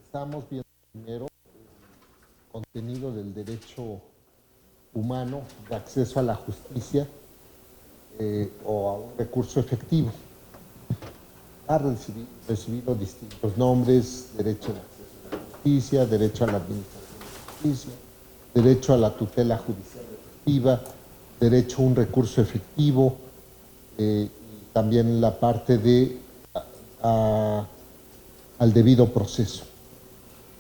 Estamos viendo primero el contenido del derecho humano de acceso a la justicia o a un recurso efectivo. Ha recibido distintos nombres: derecho al acceso a la justicia, derecho a la administración de justicia, derecho a la tutela judicial efectiva, derecho a un recurso efectivo, y también la parte de al debido proceso.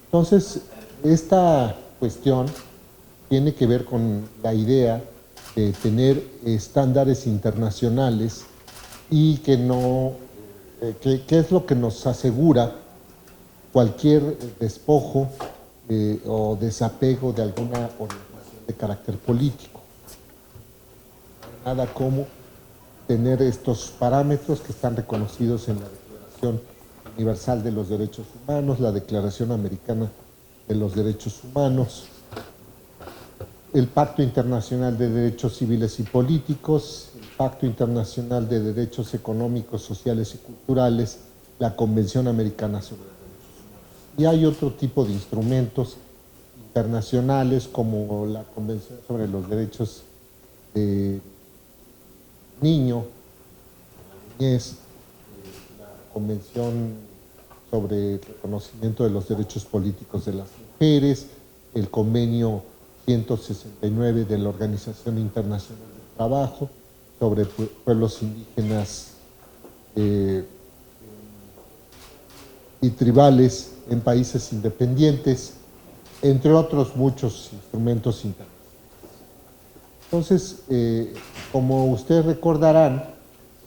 Entonces, esta cuestión tiene que ver con la idea de tener estándares internacionales y que no, que es lo que nos asegura cualquier despojo o desapego de alguna organización de carácter político. Nada como tener estos parámetros que están reconocidos en la Declaración Universal de los Derechos Humanos, la Declaración Americana de los Derechos Humanos, el Pacto Internacional de Derechos Civiles y Políticos, el Pacto Internacional de Derechos Económicos, Sociales y Culturales, la Convención Americana sobre los Derechos Humanos. Y hay otro tipo de instrumentos internacionales como la Convención sobre los Derechos de Niño, niñez, la Convención sobre el reconocimiento de los derechos políticos de las mujeres, el Convenio 169 de la Organización Internacional del Trabajo sobre pueblos indígenas y tribales en países independientes, entre otros muchos instrumentos internacionales. Entonces, como ustedes recordarán,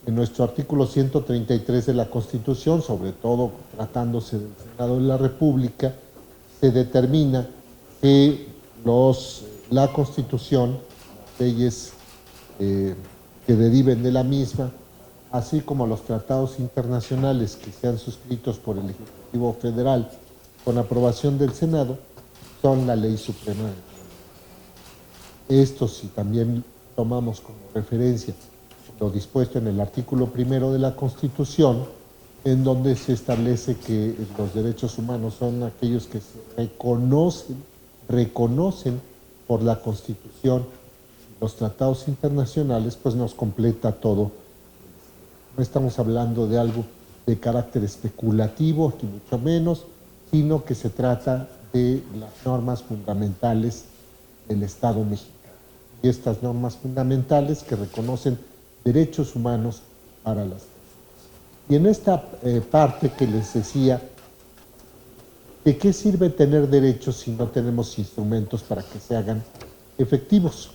en nuestro artículo 133 de la Constitución, sobre todo tratándose del Senado de la República, se determina que la Constitución, las leyes que deriven de la misma, así como los tratados internacionales que sean suscritos por el Ejecutivo Federal con aprobación del Senado, son la ley suprema del país. Esto, si también tomamos como referencia lo dispuesto en el artículo 1 de la Constitución, en donde se establece que los derechos humanos son aquellos que se reconocen por la Constitución, los tratados internacionales, pues nos completa todo. No estamos hablando de algo de carácter especulativo, ni mucho menos, sino que se trata de las normas fundamentales del Estado mexicano. Y estas normas fundamentales que reconocen derechos humanos para las personas. Y en esta parte que les decía, ¿de qué sirve tener derechos si no tenemos instrumentos para que se hagan efectivos?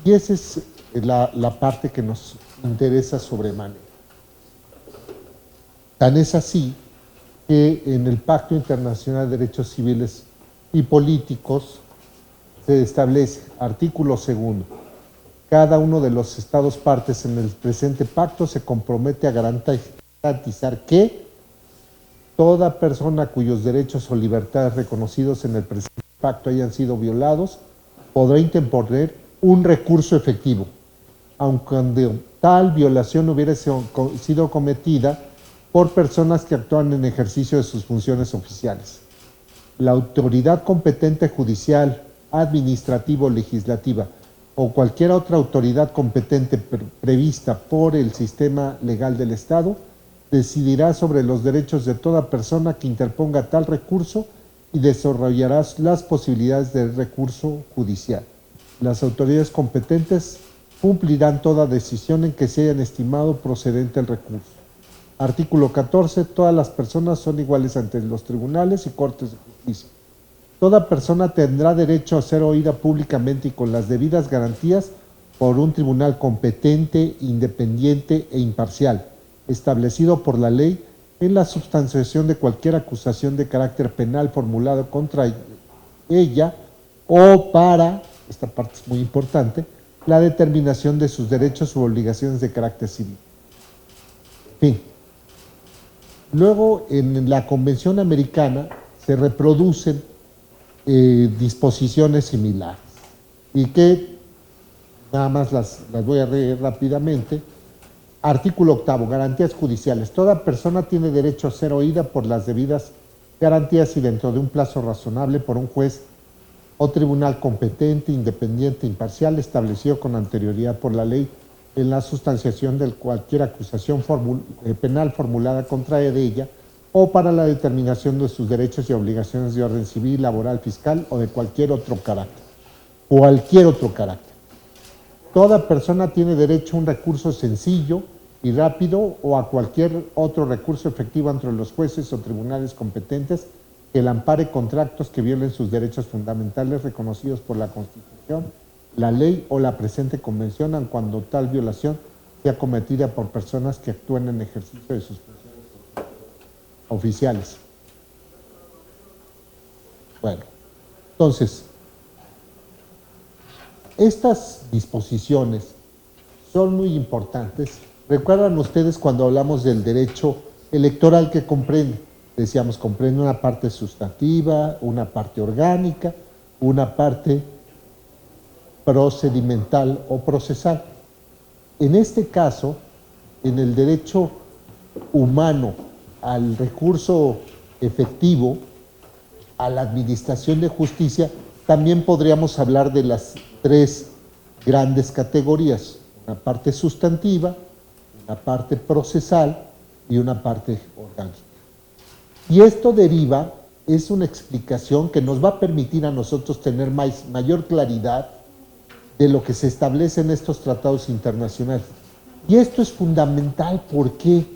Y esa es la parte que nos interesa sobremanera. Tan es así que en el Pacto Internacional de Derechos Civiles y Políticos se establece, artículo 2, cada uno de los estados partes en el presente pacto se compromete a garantizar que toda persona cuyos derechos o libertades reconocidos en el presente pacto hayan sido violados podrá interponer un recurso efectivo, aunque tal violación hubiera sido cometida por personas que actúan en ejercicio de sus funciones oficiales. La autoridad competente judicial, administrativa o legislativa o cualquier otra autoridad competente prevista por el sistema legal del Estado decidirá sobre los derechos de toda persona que interponga tal recurso y desarrollará las posibilidades del recurso judicial. Las autoridades competentes cumplirán toda decisión en que se hayan estimado procedente el recurso. Artículo 14. Todas las personas son iguales ante los tribunales y cortes de justicia. Toda persona tendrá derecho a ser oída públicamente y con las debidas garantías por un tribunal competente, independiente e imparcial, establecido por la ley en la substanciación de cualquier acusación de carácter penal formulada contra ella o para, esta parte es muy importante, la determinación de sus derechos u obligaciones de carácter civil. En fin. Luego, en la Convención Americana se reproducen disposiciones similares y que nada más las voy a leer rápidamente. Artículo 8, garantías judiciales. Toda persona tiene derecho a ser oída por las debidas garantías y dentro de un plazo razonable por un juez o tribunal competente, independiente, imparcial, establecido con anterioridad por la ley en la sustanciación de cualquier acusación penal formulada contra ella o para la determinación de sus derechos y obligaciones de orden civil, laboral, fiscal o de cualquier otro carácter. Cualquier otro carácter. Toda persona tiene derecho a un recurso sencillo y rápido o a cualquier otro recurso efectivo entre los jueces o tribunales competentes que la ampare contra actos que violen sus derechos fundamentales reconocidos por la Constitución, la ley o la presente convención, aun cuando tal violación sea cometida por personas que actúen en ejercicio de sus funciones oficiales. Bueno, entonces, estas disposiciones son muy importantes. ¿Recuerdan ustedes cuando hablamos del derecho electoral que comprende? Decíamos, comprende una parte sustantiva, una parte orgánica, una parte procedimental o procesal. En este caso, en el derecho humano al recurso efectivo, a la administración de justicia, también podríamos hablar de las tres grandes categorías, una parte sustantiva, una parte procesal y una parte orgánica. Y esto deriva, es una explicación que nos va a permitir a nosotros tener mayor claridad de lo que se establece en estos tratados internacionales. Y esto es fundamental, ¿por qué?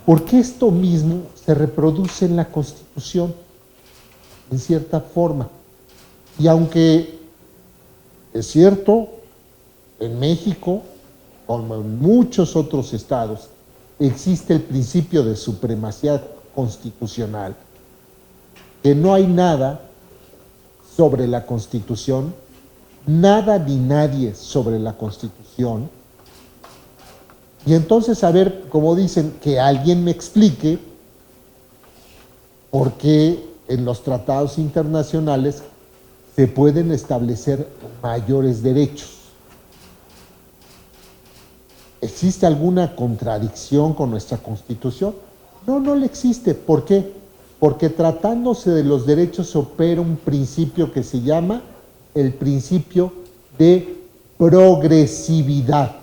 Porque esto mismo se reproduce en la Constitución, en cierta forma. Y aunque es cierto, en México, como en muchos otros estados, existe el principio de supremacía constitucional, que no hay nada sobre la Constitución, nada ni nadie sobre la Constitución. Y entonces, a ver, como dicen, que alguien me explique por qué en los tratados internacionales se pueden establecer mayores derechos. ¿Existe alguna contradicción con nuestra Constitución? No, no le existe. ¿Por qué? Porque tratándose de los derechos opera un principio que se llama el principio de progresividad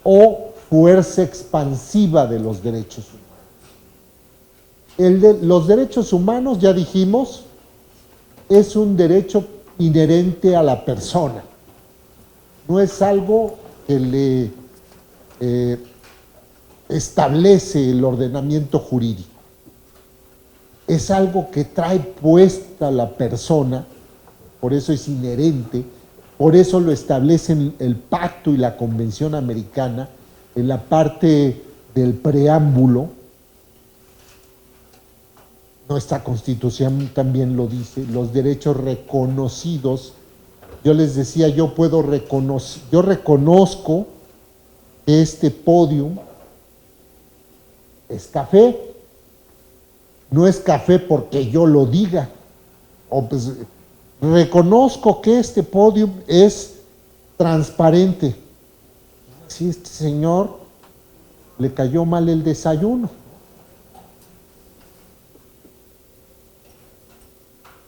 o fuerza expansiva de los derechos humanos. Los derechos humanos, ya dijimos, es un derecho inherente a la persona. No es algo que le establece el ordenamiento jurídico. Es algo que trae puesta la persona, por eso es inherente, por eso lo establecen el Pacto y la Convención Americana en la parte del preámbulo. Nuestra Constitución también lo dice, los derechos reconocidos. Yo les decía, yo reconozco que este podium es café. No es café porque yo lo diga. O pues, reconozco que este podium es transparente. Si este señor le cayó mal el desayuno.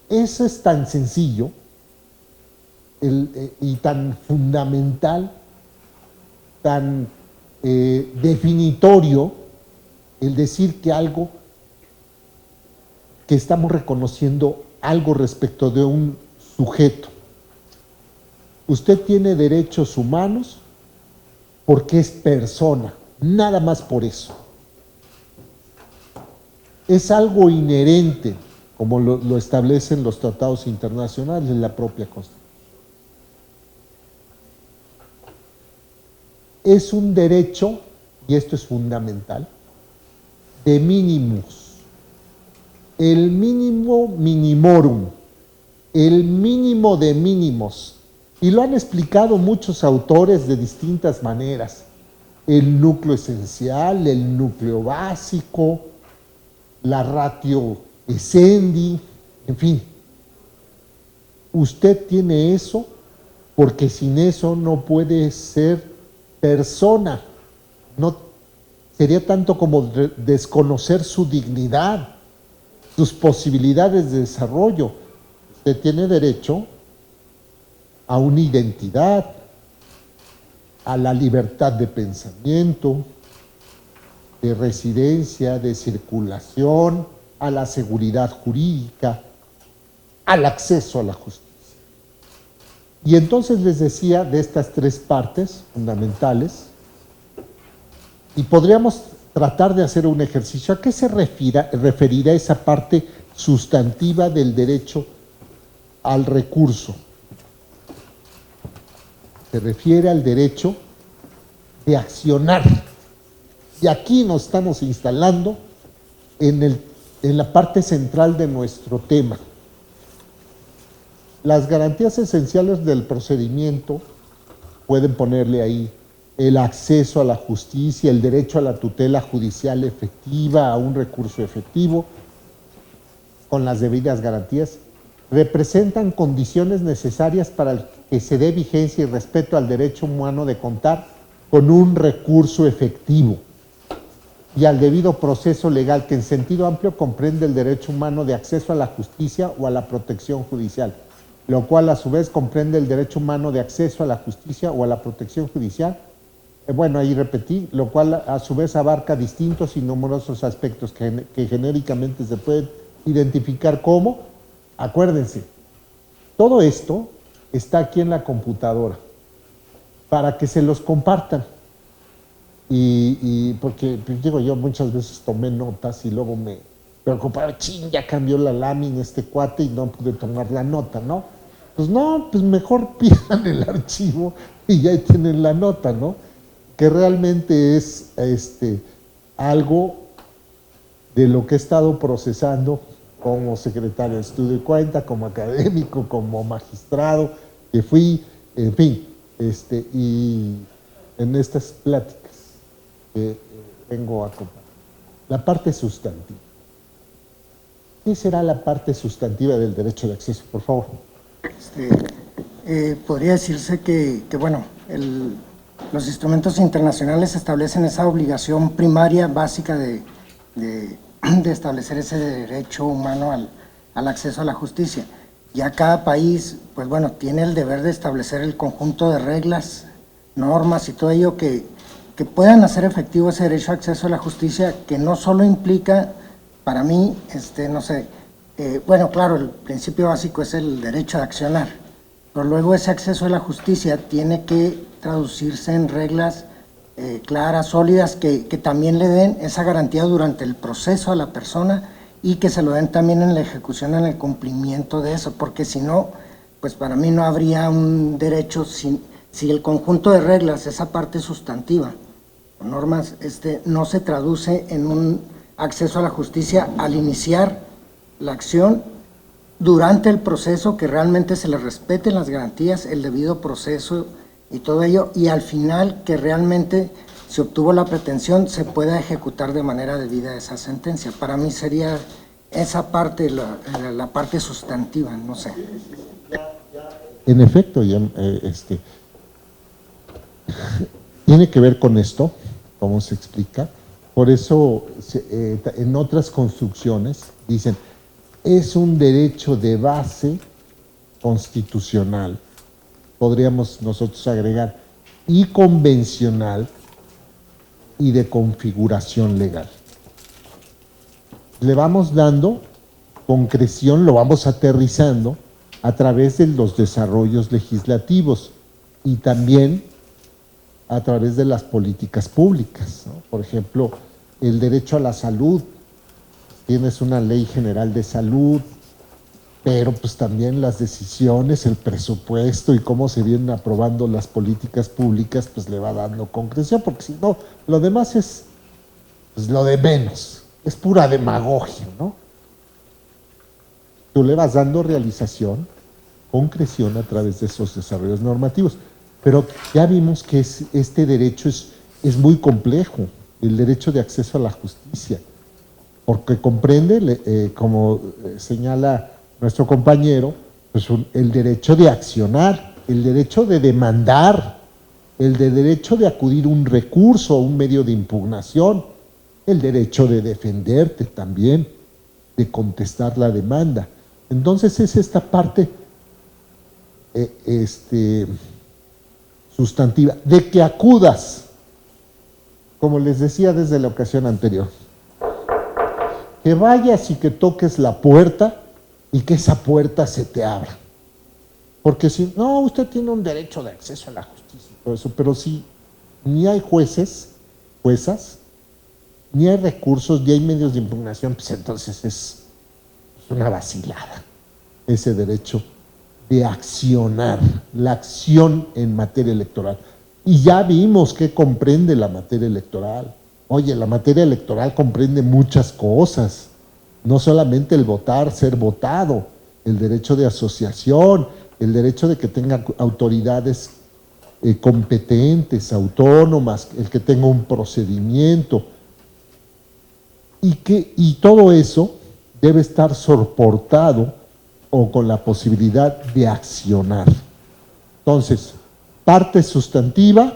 Eso es tan sencillo y tan fundamental, tan definitorio, el decir que algo, que estamos reconociendo algo respecto de un sujeto. Usted tiene derechos humanos porque es persona, nada más por eso. Es algo inherente, como lo establecen los tratados internacionales en la propia Constitución. Es un derecho, y esto es fundamental, de mínimos. El mínimo minimorum, el mínimo de mínimos. Y lo han explicado muchos autores de distintas maneras. El núcleo esencial, el núcleo básico, la ratio essendi, en fin. Usted tiene eso porque sin eso no puede ser persona. No, sería tanto como desconocer su dignidad, sus posibilidades de desarrollo. Usted tiene derecho a una identidad, a la libertad de pensamiento, de residencia, de circulación, a la seguridad jurídica, al acceso a la justicia. Y entonces les decía de estas tres partes fundamentales, y podríamos tratar de hacer un ejercicio. ¿A qué se referirá esa parte sustantiva del derecho al recurso? Se refiere al derecho de accionar. Y aquí nos estamos instalando en la parte central de nuestro tema. Las garantías esenciales del procedimiento, pueden ponerle ahí el acceso a la justicia, el derecho a la tutela judicial efectiva, a un recurso efectivo, con las debidas garantías, representan condiciones necesarias para que se dé vigencia y respeto al derecho humano de contar con un recurso efectivo y al debido proceso legal que en sentido amplio comprende el derecho humano de acceso a la justicia o a la protección judicial, lo cual a su vez comprende el derecho humano de acceso a la justicia o a la protección judicial. Bueno, ahí repetí, lo cual a su vez abarca distintos y numerosos aspectos que genéricamente se pueden identificar como, acuérdense, todo esto está aquí en la computadora para que se los compartan. Y porque, pues, digo, yo muchas veces tomé notas y luego me preocupaba, ya cambió la lámina este cuate y no pude tomar la nota, ¿no? Pues no, pues mejor pidan el archivo y ya tienen la nota, ¿no? Que realmente es algo de lo que he estado procesando como secretario de Estudio y Cuenta, como académico, como magistrado, que fui, en fin, y en estas pláticas que vengo a compartir. La parte sustantiva. ¿Qué será la parte sustantiva del derecho de acceso, por favor? Podría decirse que bueno, los instrumentos internacionales establecen esa obligación primaria, básica de establecer ese derecho humano al acceso a la justicia. Ya cada país, pues bueno, tiene el deber de establecer el conjunto de reglas, normas y todo ello que puedan hacer efectivo ese derecho a acceso a la justicia, que no solo implica, para mí, no sé, bueno, claro, el principio básico es el derecho de accionar, pero luego ese acceso a la justicia tiene que traducirse en reglas claras, sólidas, que también le den esa garantía durante el proceso a la persona y que se lo den también en la ejecución, en el cumplimiento de eso, porque si no, pues para mí no habría un derecho si el conjunto de reglas, esa parte sustantiva, normas, no se traduce en un acceso a la justicia al iniciar la acción, durante el proceso, que realmente se le respeten las garantías, el debido proceso y todo ello, y al final que realmente se obtuvo la pretensión, se pueda ejecutar de manera debida esa sentencia. Para mí sería esa parte, la parte sustantiva, no sé. En efecto, tiene que ver con esto, cómo se explica. Por eso, en otras construcciones dicen, es un derecho de base constitucional, podríamos nosotros agregar, y convencional y de configuración legal. Le vamos dando concreción, lo vamos aterrizando a través de los desarrollos legislativos y también a través de las políticas públicas, ¿no? Por ejemplo, el derecho a la salud, tienes una ley general de salud, pero pues también las decisiones, el presupuesto y cómo se vienen aprobando las políticas públicas, pues le va dando concreción, porque si no, lo demás es pues, lo de menos, es pura demagogia, ¿no? Tú le vas dando realización, concreción a través de esos desarrollos normativos, pero ya vimos que este derecho es muy complejo, el derecho de acceso a la justicia, porque comprende, como señala nuestro compañero, pues el derecho de accionar, el derecho de demandar, el de derecho de acudir a un recurso, a un medio de impugnación, el derecho de defenderte también, de contestar la demanda. Entonces es esta parte sustantiva, de que acudas, como les decía desde la ocasión anterior, que vayas y que toques la puerta y que esa puerta se te abra. Porque si no, usted tiene un derecho de acceso a la justicia y todo eso, pero si ni hay jueces, juezas, ni hay recursos, ni hay medios de impugnación, pues entonces es una vacilada ese derecho de accionar, la acción en materia electoral. Y ya vimos qué comprende la materia electoral. Oye, la materia electoral comprende muchas cosas, no solamente el votar, ser votado, el derecho de asociación, el derecho de que tenga autoridades competentes, autónomas, el que tenga un procedimiento, y todo eso debe estar soportado o con la posibilidad de accionar. Entonces, parte sustantiva,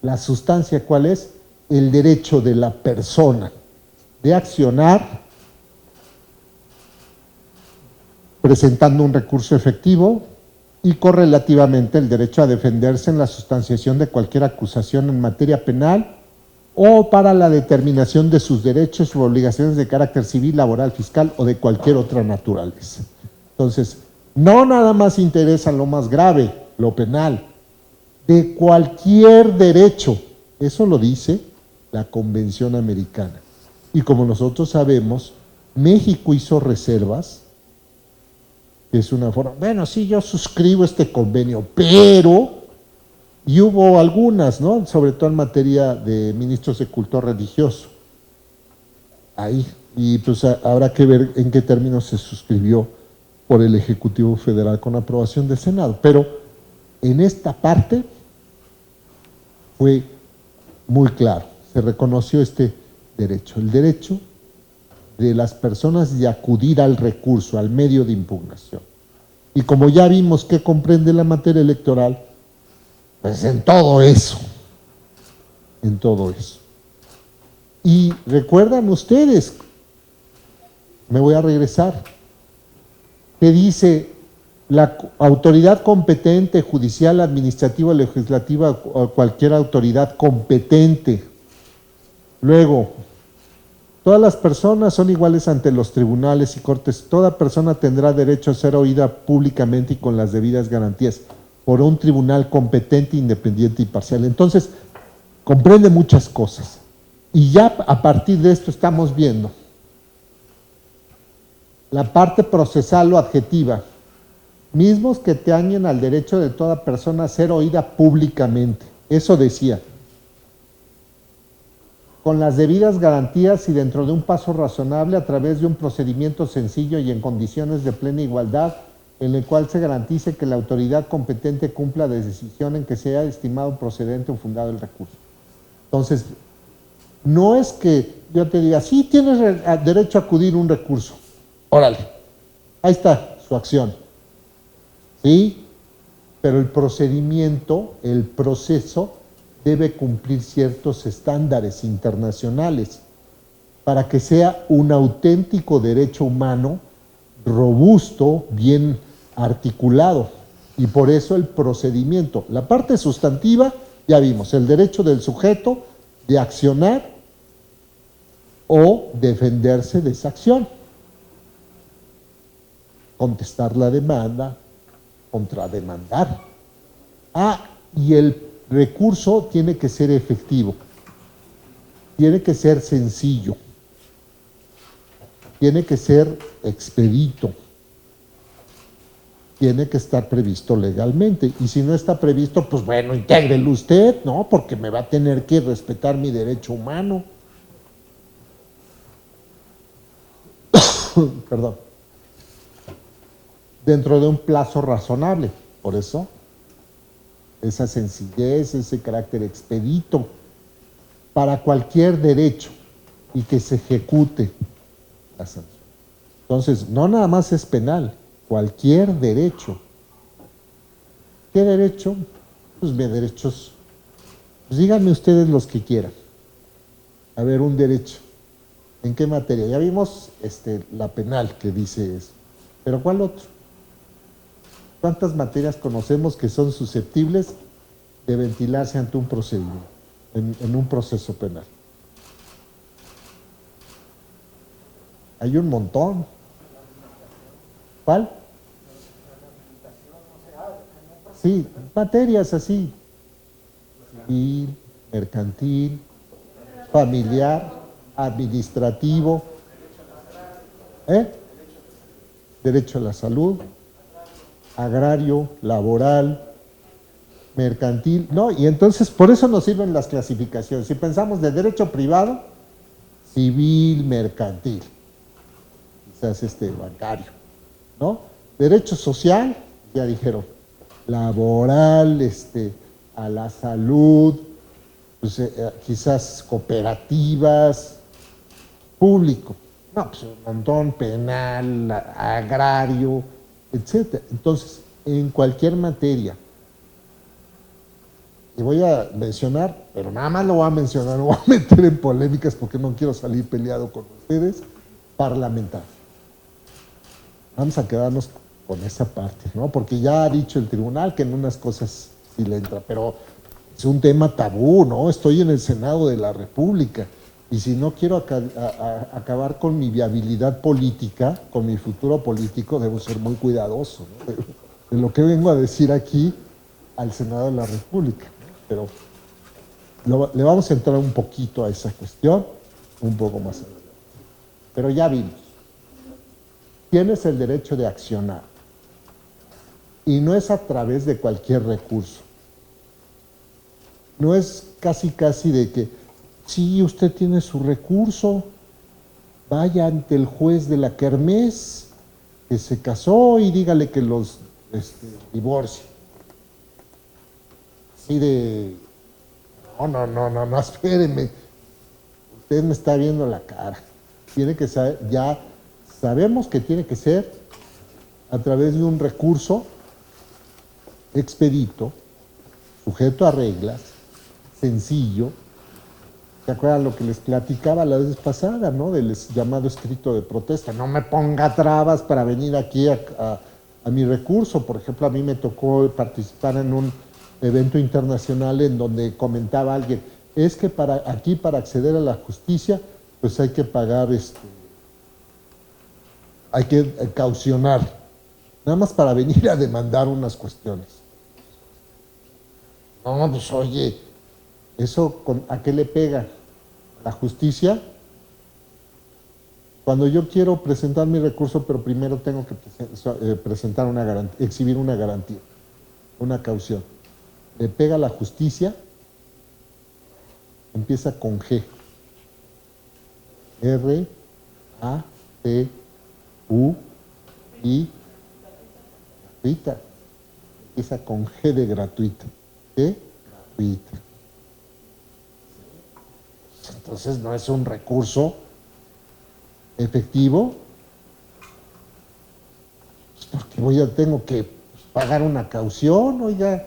la sustancia ¿cuál es? El derecho de la persona de accionar presentando un recurso efectivo y correlativamente el derecho a defenderse en la sustanciación de cualquier acusación en materia penal o para la determinación de sus derechos u obligaciones de carácter civil, laboral, fiscal o de cualquier otra naturaleza. Entonces, no nada más interesa lo más grave, lo penal, de cualquier derecho. Eso lo dice la Convención Americana. Y como nosotros sabemos, México hizo reservas, que es una forma, bueno, sí, yo suscribo este convenio, pero, y hubo algunas, ¿no? Sobre todo en materia de ministros de culto religioso. Ahí, y pues habrá que ver en qué términos se suscribió por el Ejecutivo Federal con aprobación del Senado. Pero en esta parte fue muy claro, se reconoció este derecho, el derecho de las personas de acudir al recurso, al medio de impugnación. Y como ya vimos que comprende la materia electoral, pues en todo eso. Y recuerdan ustedes, me voy a regresar, que dice la autoridad competente, judicial, administrativa, legislativa o cualquier autoridad competente. Luego, todas las personas son iguales ante los tribunales y cortes. Toda persona tendrá derecho a ser oída públicamente y con las debidas garantías por un tribunal competente, independiente y parcial. Entonces, comprende muchas cosas. Y ya a partir de esto estamos viendo la parte procesal o adjetiva, mismos que atañen al derecho de toda persona a ser oída públicamente. Eso decía, con las debidas garantías y dentro de un paso razonable a través de un procedimiento sencillo y en condiciones de plena igualdad, en el cual se garantice que la autoridad competente cumpla la decisión en que se haya estimado procedente o fundado el recurso. Entonces, no es que yo te diga, sí tienes derecho a acudir a un recurso, órale, ahí está su acción, ¿sí? Pero el procedimiento, el proceso, debe cumplir ciertos estándares internacionales para que sea un auténtico derecho humano robusto, bien articulado. Y por eso el procedimiento. La parte sustantiva, ya vimos, el derecho del sujeto de accionar o defenderse de esa acción. Contestar la demanda, contrademandar. Y el recurso tiene que ser efectivo, tiene que ser sencillo, tiene que ser expedito, tiene que estar previsto legalmente. Y si no está previsto, pues bueno, intégrelo usted, ¿no? Porque me va a tener que respetar mi derecho humano. Perdón. Dentro de un plazo razonable, por eso esa sencillez, ese carácter expedito para cualquier derecho y que se ejecute la sanción. Entonces, no nada más es penal, cualquier derecho. ¿Qué derecho? pues de derechos, pues díganme ustedes los que quieran. A ver, un derecho. ¿En qué materia? Ya vimos la penal que dice eso. ¿Pero cuál otro? ¿Cuántas materias conocemos que son susceptibles de ventilarse ante un procedimiento, en un proceso penal? Hay un montón. ¿Cuál? Sí, materias así. Civil, mercantil, familiar, administrativo, derecho a la salud, agrario, laboral, mercantil, ¿no? Y entonces por eso nos sirven las clasificaciones. Si pensamos de derecho privado, civil, mercantil, quizás bancario, ¿no? Derecho social, ya dijeron, laboral, a la salud, pues, quizás cooperativas, público, no, pues un montón, penal, agrario, etcétera. Entonces, en cualquier materia, y voy a mencionar, pero nada más lo voy a mencionar, no voy a meter en polémicas porque no quiero salir peleado con ustedes, parlamentario. Vamos a quedarnos con esa parte, ¿no? Porque ya ha dicho el tribunal que en unas cosas sí le entra, pero es un tema tabú, ¿no? Estoy en el Senado de la República y si no quiero acabar con mi viabilidad política, con mi futuro político, debo ser muy cuidadoso, ¿no? De lo que vengo a decir aquí al Senado de la República, ¿no? Pero le vamos a entrar un poquito a esa cuestión, un poco más adelante. Pero ya vimos, tienes el derecho de accionar y no es a través de cualquier recurso. No es casi de que, sí, usted tiene su recurso, vaya ante el juez de la kermés que se casó y dígale que los divorcie. Así de, no, espéreme, usted me está viendo la cara. Tiene que saber, ya sabemos que tiene que ser a través de un recurso expedito, sujeto a reglas, sencillo. ¿Se acuerdan lo que les platicaba la vez pasada, ¿no? Del llamado escrito de protesta. No me ponga trabas para venir aquí a mi recurso. Por ejemplo, a mí me tocó participar en un evento internacional en donde comentaba alguien, es que para acceder a la justicia, pues hay que pagar, hay que caucionar, nada más para venir a demandar unas cuestiones. No, pues oye, ¿eso ¿a qué le pega? ¿La justicia? Cuando yo quiero presentar mi recurso, pero primero tengo que presentar una garantía, exhibir una garantía, una caución. ¿Le pega la justicia? Empieza con G. R, A, T, U, I, gratuita. Empieza con G de gratuita. G, gratuita. Entonces no es un recurso efectivo, pues porque tengo que pagar una caución, oiga,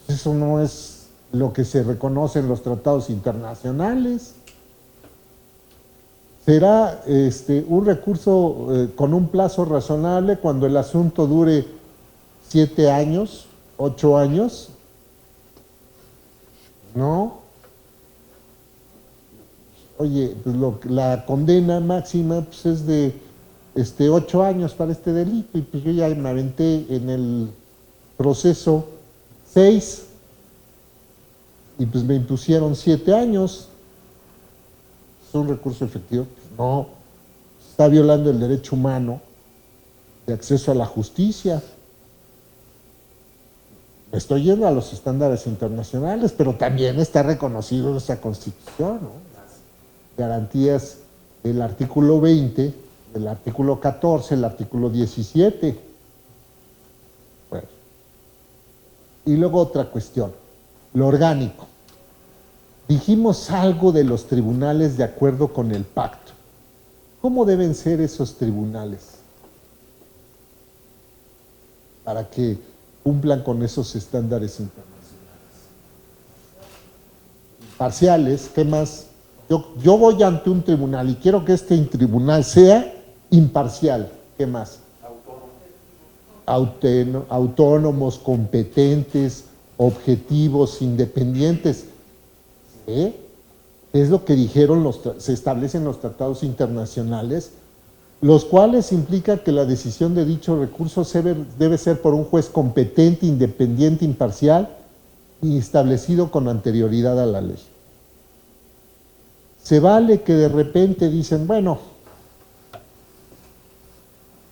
eso no es lo que se reconoce en los tratados internacionales. Será un recurso con un plazo razonable cuando el asunto dure 7 años, 8 años, ¿no? Oye, pues la condena máxima pues es de 8 años para este delito, y pues yo ya me aventé en el proceso 6 y pues me impusieron 7 años. ¿Es un recurso efectivo? No, está violando el derecho humano de acceso a la justicia. Me estoy yendo a los estándares internacionales, pero también está reconocido en esta Constitución, ¿no? Garantías del artículo 20, del artículo 14, el artículo 17. Bueno. Y luego otra cuestión, lo orgánico. Dijimos algo de los tribunales de acuerdo con el pacto. ¿Cómo deben ser esos tribunales para que cumplan con esos estándares internacionales? parciales, ¿qué más? Yo voy ante un tribunal y quiero que este tribunal sea imparcial, ¿qué más? Autónomos, competentes, objetivos, independientes. ¿Sí? Es lo que dijeron, se establecen los tratados internacionales, los cuales implican que la decisión de dicho recurso debe ser por un juez competente, independiente, imparcial y establecido con anterioridad a la ley. Se vale que de repente dicen, bueno,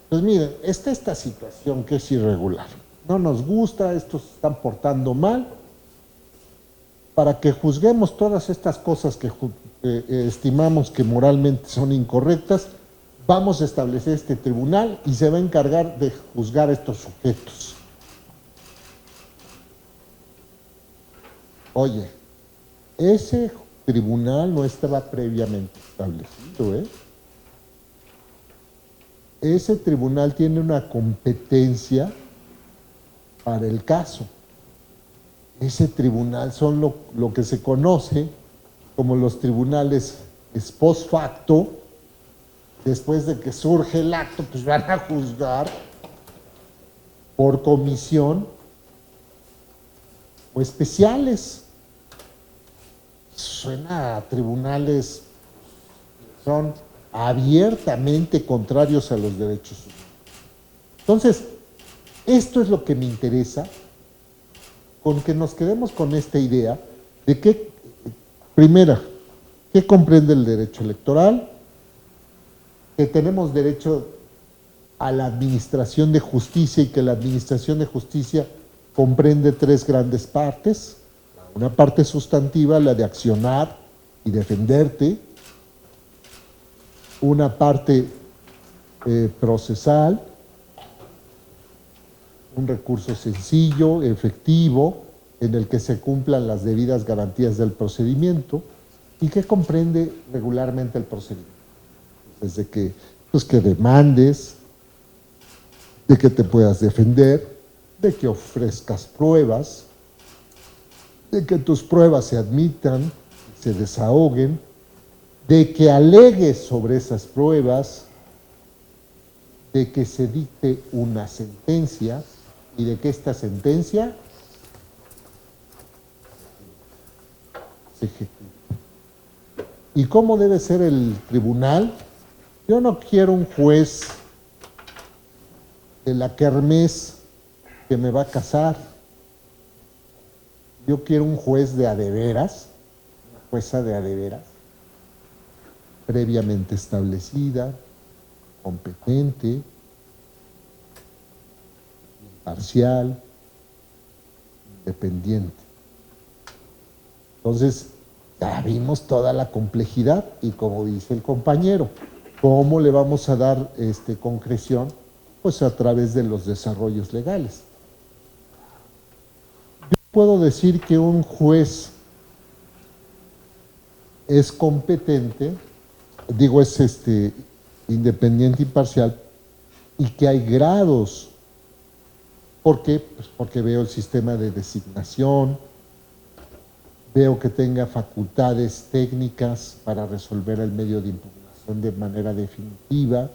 pues miren, esta situación que es irregular, no nos gusta, estos se están portando mal, para que juzguemos todas estas cosas que estimamos que moralmente son incorrectas, vamos a establecer este tribunal y se va a encargar de juzgar a estos sujetos. Oye, ese tribunal no estaba previamente establecido, ¿eh? Ese tribunal tiene una competencia para el caso. Ese tribunal son lo que se conoce como los tribunales post facto. Después de que surge el acto, pues van a juzgar por comisión o especiales. Suena a tribunales que son abiertamente contrarios a los derechos humanos. Entonces, esto es lo que me interesa, con que nos quedemos con esta idea de que, primera, ¿qué comprende el derecho electoral? Que tenemos derecho a la administración de justicia y que la administración de justicia comprende tres grandes partes. Una parte sustantiva, la de accionar y defenderte. Una parte procesal, un recurso sencillo, efectivo, en el que se cumplan las debidas garantías del procedimiento. ¿Y qué comprende regularmente el procedimiento? Desde que, pues, que demandes, de que te puedas defender, de que ofrezcas pruebas, de que tus pruebas se admitan, se desahoguen, de que alegues sobre esas pruebas, de que se dicte una sentencia y de que esta sentencia se ejecute. ¿Y cómo debe ser el tribunal? Yo no quiero un juez de la kermés que me va a casar. Yo quiero un juez de adeveras, una jueza de adeveras, previamente establecida, competente, imparcial, independiente. Entonces, ya vimos toda la complejidad y como dice el compañero, ¿cómo le vamos a dar concreción? Pues a través de los desarrollos legales. Yo puedo decir que un juez es competente, digo es independiente, imparcial, y que hay grados. ¿Por qué? Pues porque veo el sistema de designación, veo que tenga facultades técnicas para resolver el medio de impugnación de manera definitiva,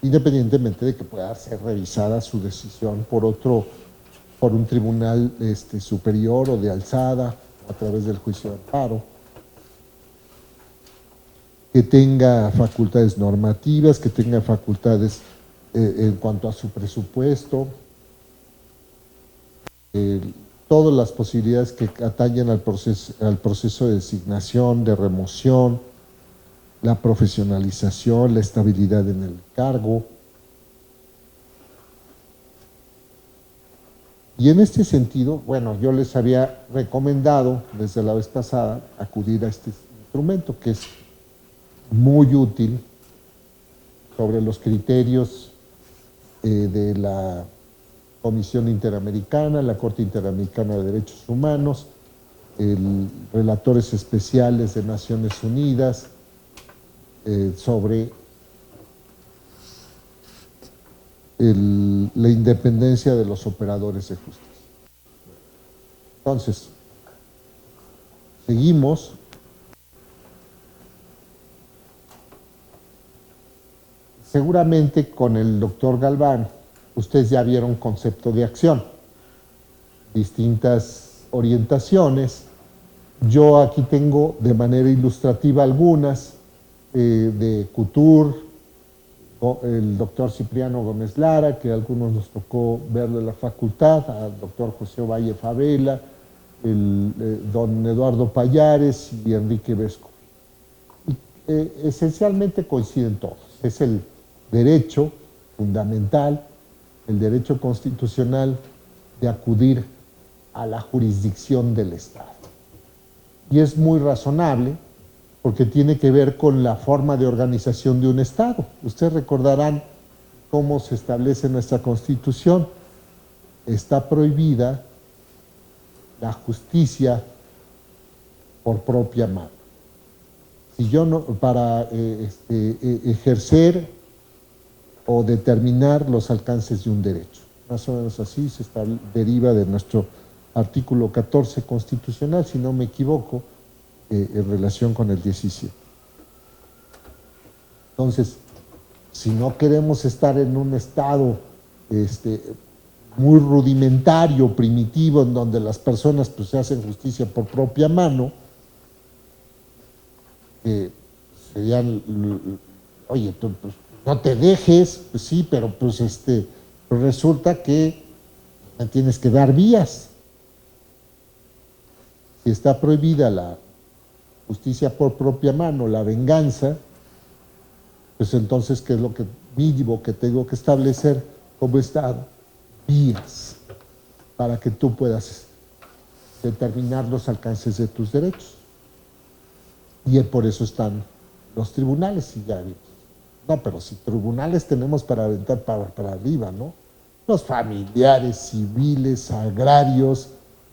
independientemente de que pueda ser revisada su decisión por un tribunal superior o de alzada a través del juicio de amparo, que tenga facultades normativas, que tenga facultades en cuanto a su presupuesto, todas las posibilidades que atañen al proceso de designación, de remoción, la profesionalización, la estabilidad en el cargo. Y en este sentido, bueno, yo les había recomendado desde la vez pasada acudir a este instrumento que es muy útil sobre los criterios de la Comisión Interamericana, la Corte Interamericana de Derechos Humanos, relatores especiales de Naciones Unidas sobre la independencia de los operadores de justicia. Entonces, Seguimos. Seguramente con el doctor Galván, ustedes ya vieron concepto de acción, distintas orientaciones. Yo aquí tengo de manera ilustrativa algunas, de Couture, el doctor Cipriano Gómez Lara, que a algunos nos tocó verlo en la facultad, al doctor José Valle Favela, don Eduardo Pallares y Enrique Vesco. Esencialmente coinciden todos. Es el derecho fundamental, el derecho constitucional de acudir a la jurisdicción del Estado. Y es muy razonable porque tiene que ver con la forma de organización de un Estado. Ustedes recordarán cómo se establece nuestra Constitución. Está prohibida la justicia por propia mano. Si yo no, para ejercer o determinar los alcances de un derecho. Más o menos así se deriva de nuestro artículo 14 constitucional, si no me equivoco, en relación con el 17. Entonces, si no queremos estar en un estado muy rudimentario, primitivo, en donde las personas pues, se hacen justicia por propia mano, serían, oye, tú pues, no te dejes, pues sí, pero pues resulta que me tienes que dar vías. Si está prohibida la justicia por propia mano, la venganza, pues entonces, ¿qué es lo que mínimo que tengo que establecer como Estado? Vías para que tú puedas determinar los alcances de tus derechos. Y por eso están los tribunales, y ya vimos. No, pero si tribunales tenemos para aventar para arriba, ¿no? Los familiares, civiles, agrarios,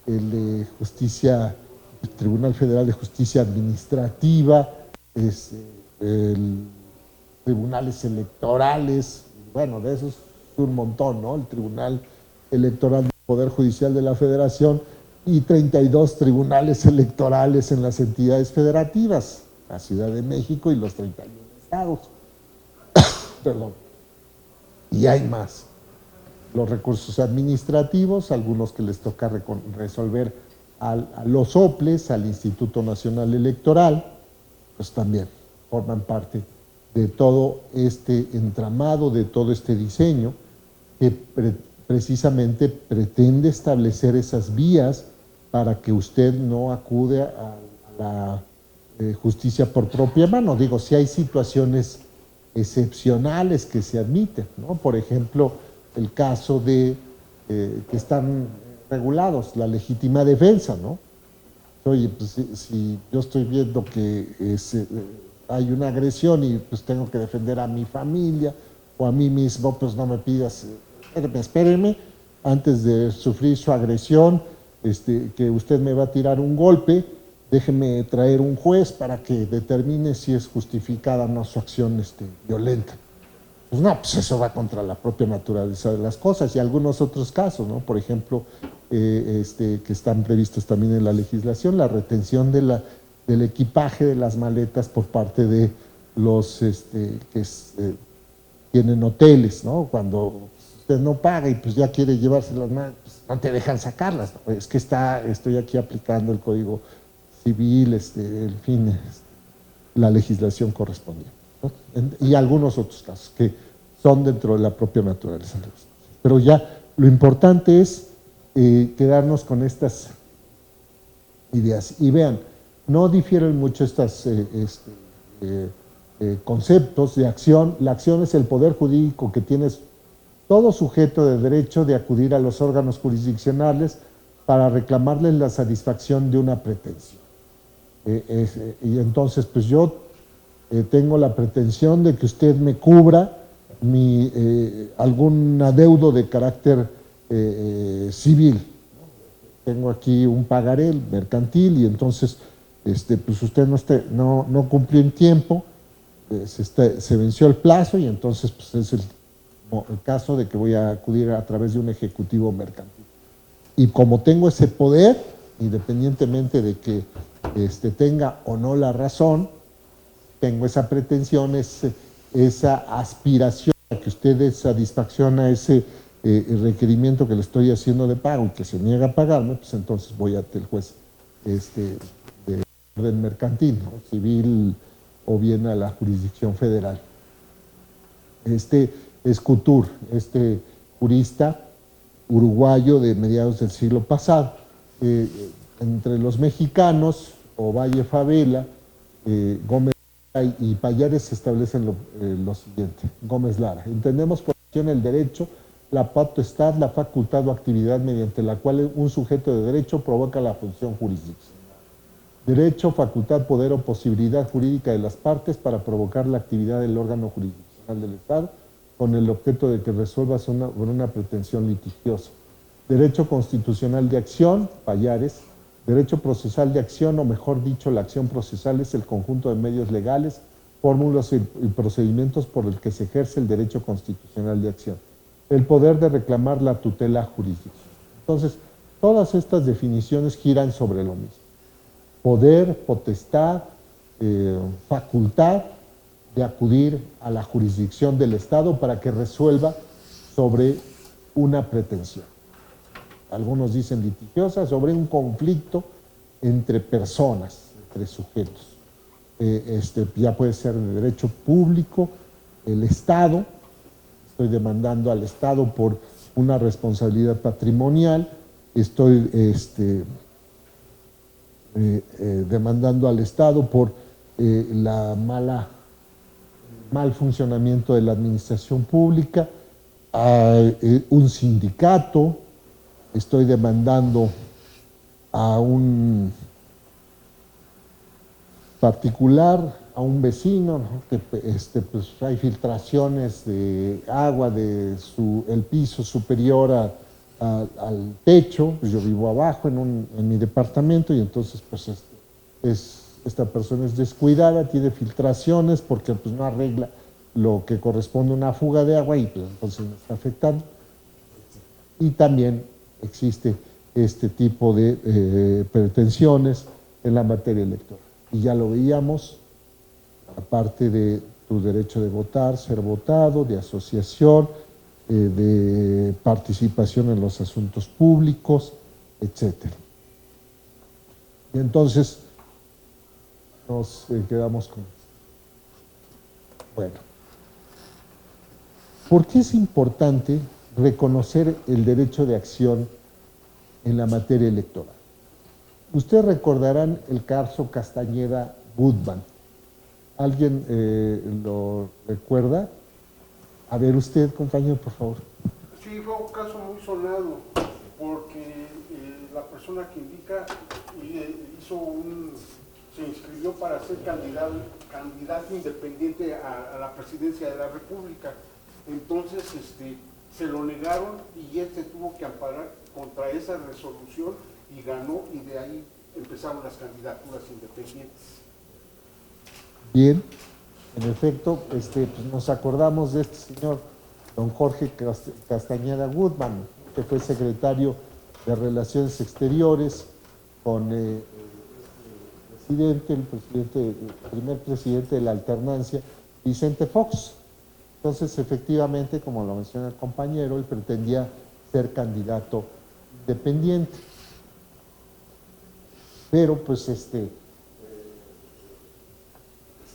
el de justicia, el Tribunal Federal de Justicia Administrativa, tribunales electorales, bueno, de esos un montón, ¿no? El Tribunal Electoral del Poder Judicial de la Federación y 32 tribunales electorales en las entidades federativas, la Ciudad de México y los 31 estados. Perdón. Y hay más. Los recursos administrativos, algunos que les toca resolver a los OPLES, al Instituto Nacional Electoral, pues también forman parte de todo este entramado, de todo este diseño que precisamente pretende establecer esas vías para que usted no acude a la justicia por propia mano. Digo, si hay situaciones excepcionales que se admiten, ¿no? Por ejemplo, el caso de que están regulados, la legítima defensa, ¿no? Oye, pues si yo estoy viendo que hay una agresión y pues tengo que defender a mi familia o a mí mismo, pues no me pidas, espéreme, antes de sufrir su agresión, que usted me va a tirar un golpe, déjeme traer un juez para que determine si es justificada o no su acción violenta. Pues no, pues eso va contra la propia naturaleza de las cosas y algunos otros casos, ¿no? Por ejemplo, que están previstos también en la legislación, la retención del equipaje de las maletas por parte de los que tienen hoteles, ¿no? Cuando usted no paga y pues ya quiere llevarse las maletas, pues no te dejan sacarlas, ¿no? Es que estoy aquí aplicando el Código Civil, en fin, la legislación correspondiente, ¿no? Y algunos otros casos que son dentro de la propia naturaleza. Pero ya lo importante es quedarnos con estas ideas. Y vean, no difieren mucho estos conceptos de acción. La acción es el poder jurídico que tiene todo sujeto de derecho de acudir a los órganos jurisdiccionales para reclamarles la satisfacción de una pretensión. Y entonces, pues yo tengo la pretensión de que usted me cubra algún adeudo de carácter civil. Tengo aquí un pagaré mercantil y entonces pues usted no cumplió en tiempo, se venció el plazo y entonces pues es el caso de que voy a acudir a través de un ejecutivo mercantil. Y como tengo ese poder, independientemente de que tenga o no la razón, tengo esa pretensión, esa aspiración a que usted dé satisfacción a ese requerimiento que le estoy haciendo de pago y que se niega a pagarme, pues entonces voy ante el juez de orden mercantil, ¿no? Civil o bien a la jurisdicción federal. Escutur, jurista uruguayo de mediados del siglo pasado, entre los mexicanos, Ovalle Favela, Gómez y Payares se establecen lo siguiente. Gómez Lara: entendemos por acción el derecho, la potestad, la facultad o actividad mediante la cual un sujeto de derecho provoca la función jurisdiccional. Derecho, facultad, poder o posibilidad jurídica de las partes para provocar la actividad del órgano jurisdiccional del Estado con el objeto de que resuelva una pretensión litigiosa. Derecho constitucional de acción, Payares. Derecho procesal de acción, o mejor dicho, la acción procesal es el conjunto de medios legales, fórmulas y procedimientos por el que se ejerce el derecho constitucional de acción. El poder de reclamar la tutela jurisdiccional. Entonces, todas estas definiciones giran sobre lo mismo. Poder, potestad, facultad de acudir a la jurisdicción del Estado para que resuelva sobre una pretensión. Algunos dicen litigiosa, sobre un conflicto entre personas, entre sujetos. Ya puede ser de derecho público, el Estado, estoy demandando al Estado por una responsabilidad patrimonial, estoy demandando al Estado por mal funcionamiento de la administración pública, un sindicato, estoy demandando a un particular, a un vecino, ¿no? Que pues hay filtraciones de agua de el piso superior al techo, pues yo vivo abajo en mi departamento y entonces pues esta persona es descuidada, tiene filtraciones porque pues no arregla lo que corresponde a una fuga de agua y pues entonces me está afectando. Y también existe este tipo de pretensiones en la materia electoral. Y ya lo veíamos, aparte de tu derecho de votar, ser votado, de asociación, de participación en los asuntos públicos, etc. Y entonces nos quedamos con esto. Bueno, ¿por qué es importante reconocer el derecho de acción en la materia electoral? Ustedes recordarán el caso Castañeda-Gutmann. ¿Alguien lo recuerda? A ver, usted, compañero, por favor. Sí, fue un caso muy sonado, porque la persona que indica se inscribió para ser candidato independiente a la presidencia de la República. Entonces, se lo negaron y él se tuvo que amparar contra esa resolución y ganó, y de ahí empezaron las candidaturas independientes. Bien, en efecto, pues nos acordamos de este señor, don Jorge Castañeda Gutmann, que fue secretario de Relaciones Exteriores con el primer presidente de la alternancia, Vicente Fox. Entonces, efectivamente, como lo menciona el compañero, él pretendía ser candidato independiente. Pero, pues,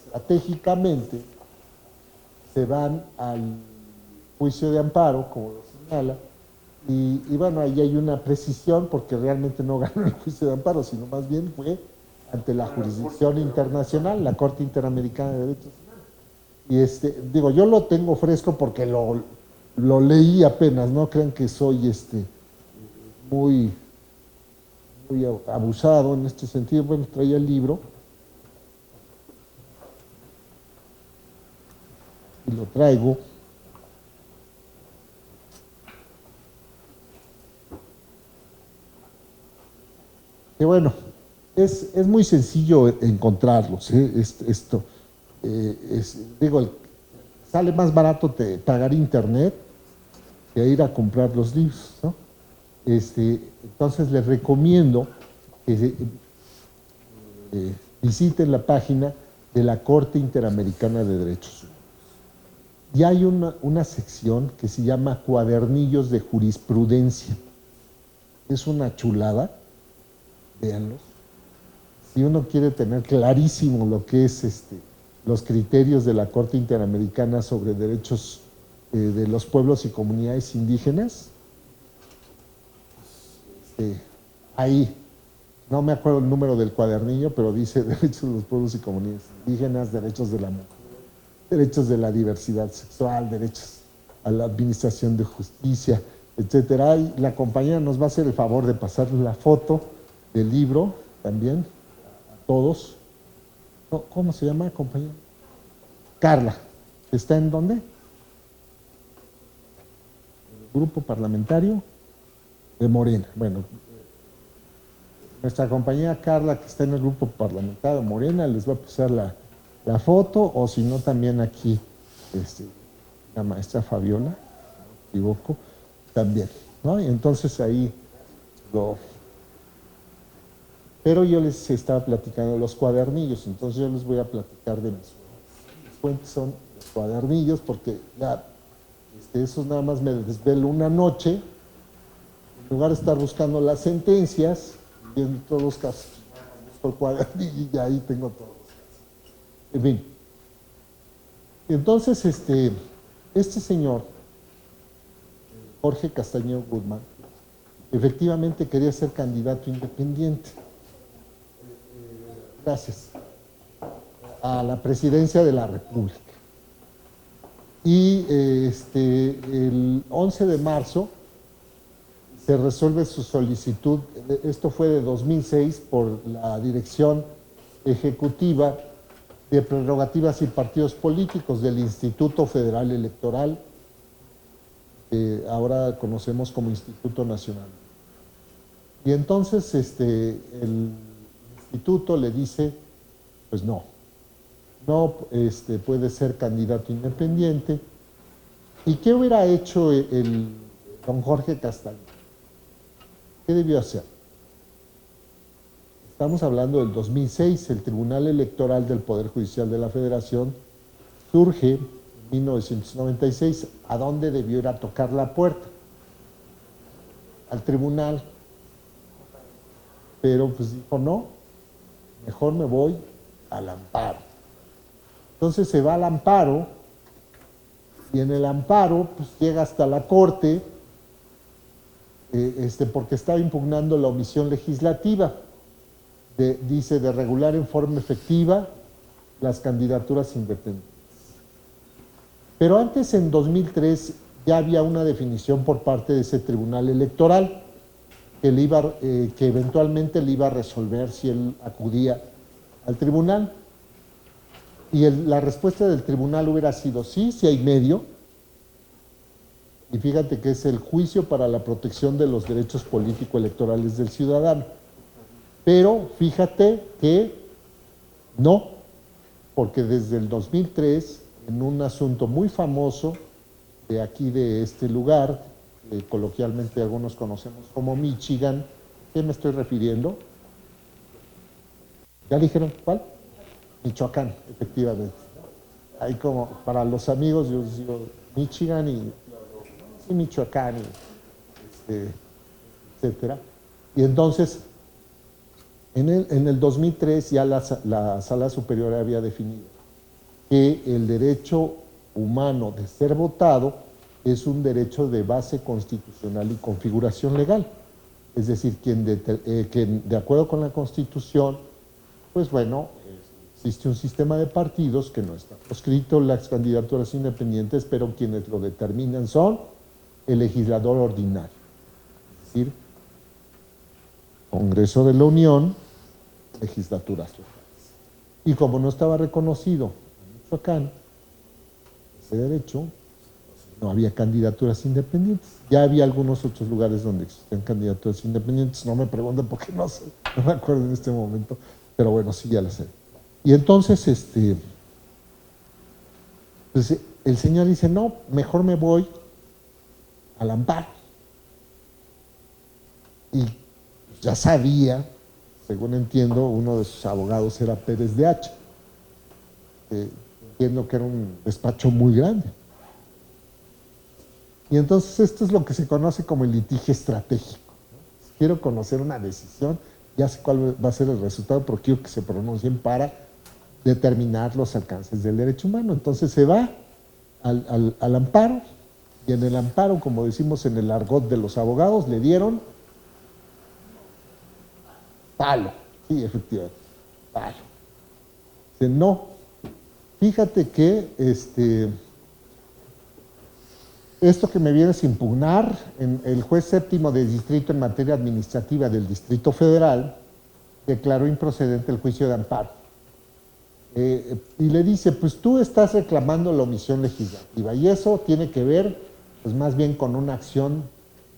estratégicamente se van al juicio de amparo, como lo señala, y bueno, ahí hay una precisión porque realmente no ganó el juicio de amparo, sino más bien fue ante la jurisdicción internacional, la Corte Interamericana de Derechos Humanos. Y digo, yo lo tengo fresco porque lo leí apenas, no crean que soy muy abusado en este sentido. Bueno, traía el libro y lo traigo. Que bueno, es muy sencillo encontrarlos, digo, sale más barato pagar internet que ir a comprar los libros, ¿no? Entonces les recomiendo que visiten la página de la Corte Interamericana de Derechos Humanos. Y hay una sección que se llama Cuadernillos de Jurisprudencia. Es una chulada, véanlos. Si uno quiere tener clarísimo lo que es los criterios de la Corte Interamericana sobre derechos de los pueblos y comunidades indígenas, ahí, no me acuerdo el número del cuadernillo, pero dice derechos de los pueblos y comunidades indígenas, derechos de la mujer, derechos de la diversidad sexual, derechos a la administración de justicia, etcétera. Y la compañera nos va a hacer el favor de pasar la foto del libro también a todos. ¿Cómo se llama, compañera? Carla. ¿Está en dónde? El grupo parlamentario de Morena. Bueno, nuestra compañera Carla, que está en el grupo parlamentario de Morena, les va a pasar la foto, o si no, también aquí la maestra Fabiola, si no me equivoco, también, ¿no? Y entonces ahí pero yo les estaba platicando de los cuadernillos, entonces yo les voy a platicar de mis fuentes. Son los cuadernillos, porque ya esos nada más me desvelo una noche, en lugar de estar buscando las sentencias, viendo todos los casos, busco el cuadernillo y ahí tengo todos los casos. En fin. Entonces, este señor, Jorge Castañeda Guzmán, efectivamente quería ser candidato independiente. Gracias. A la presidencia de la República. Y el 11 de marzo se resuelve su solicitud. Esto fue de 2006 por la Dirección Ejecutiva de Prerrogativas y Partidos Políticos del Instituto Federal Electoral, que ahora conocemos como Instituto Nacional. Y entonces el instituto le dice, pues no puede ser candidato independiente. ¿Y qué hubiera hecho don Jorge Castañeda? ¿Qué debió hacer? Estamos hablando del 2006, el Tribunal Electoral del Poder Judicial de la Federación surge en 1996. ¿A dónde debió ir a tocar la puerta? Al tribunal. Pero pues dijo, no, mejor me voy al amparo. Entonces se va al amparo, y en el amparo pues llega hasta la Corte, porque estaba impugnando la omisión legislativa, dice, de regular en forma efectiva las candidaturas independientes. Pero antes, en 2003, ya había una definición por parte de ese tribunal electoral que eventualmente le iba a resolver si él acudía al tribunal. Y la respuesta del tribunal hubiera sido sí, si hay medio. Y fíjate que es el juicio para la protección de los derechos político-electorales del ciudadano. Pero fíjate que no, porque desde el 2003, en un asunto muy famoso de aquí, de este lugar, coloquialmente algunos conocemos como Michigan, ¿a qué me estoy refiriendo? ¿Ya dijeron cuál? Michoacán, efectivamente. Ahí, como para los amigos, yo digo Michigan y Michoacán, etcétera. Y entonces, en el 2003 ya la Sala Superior había definido que el derecho humano de ser votado es un derecho de base constitucional y configuración legal. Es decir, quien de acuerdo con la Constitución, pues bueno, existe un sistema de partidos que no está proscrito las candidaturas independientes, pero quienes lo determinan son el legislador ordinario, es decir, Congreso de la Unión, legislaturas locales. Y como no estaba reconocido en Michoacán ese derecho, no había candidaturas independientes. Ya había algunos otros lugares donde existían candidaturas independientes, no me pregunten por qué, no sé, no me acuerdo en este momento, pero bueno, sí, ya lo sé. Y entonces, pues el señor dice, no, mejor me voy al amparo. Y ya sabía, según entiendo, uno de sus abogados era Pérez de Hacha. Entiendo que era un despacho muy grande. Y entonces esto es lo que se conoce como el litigio estratégico. Quiero conocer una decisión, ya sé cuál va a ser el resultado, pero quiero que se pronuncien para determinar los alcances del derecho humano. Entonces se va al amparo, y en el amparo, como decimos en el argot de los abogados, le dieron palo. Sí, efectivamente, palo. Dice, no, fíjate que esto que me vienes a impugnar, el juez séptimo de distrito en materia administrativa del Distrito Federal declaró improcedente el juicio de amparo. Y le dice, pues tú estás reclamando la omisión legislativa y eso tiene que ver, pues más bien con una acción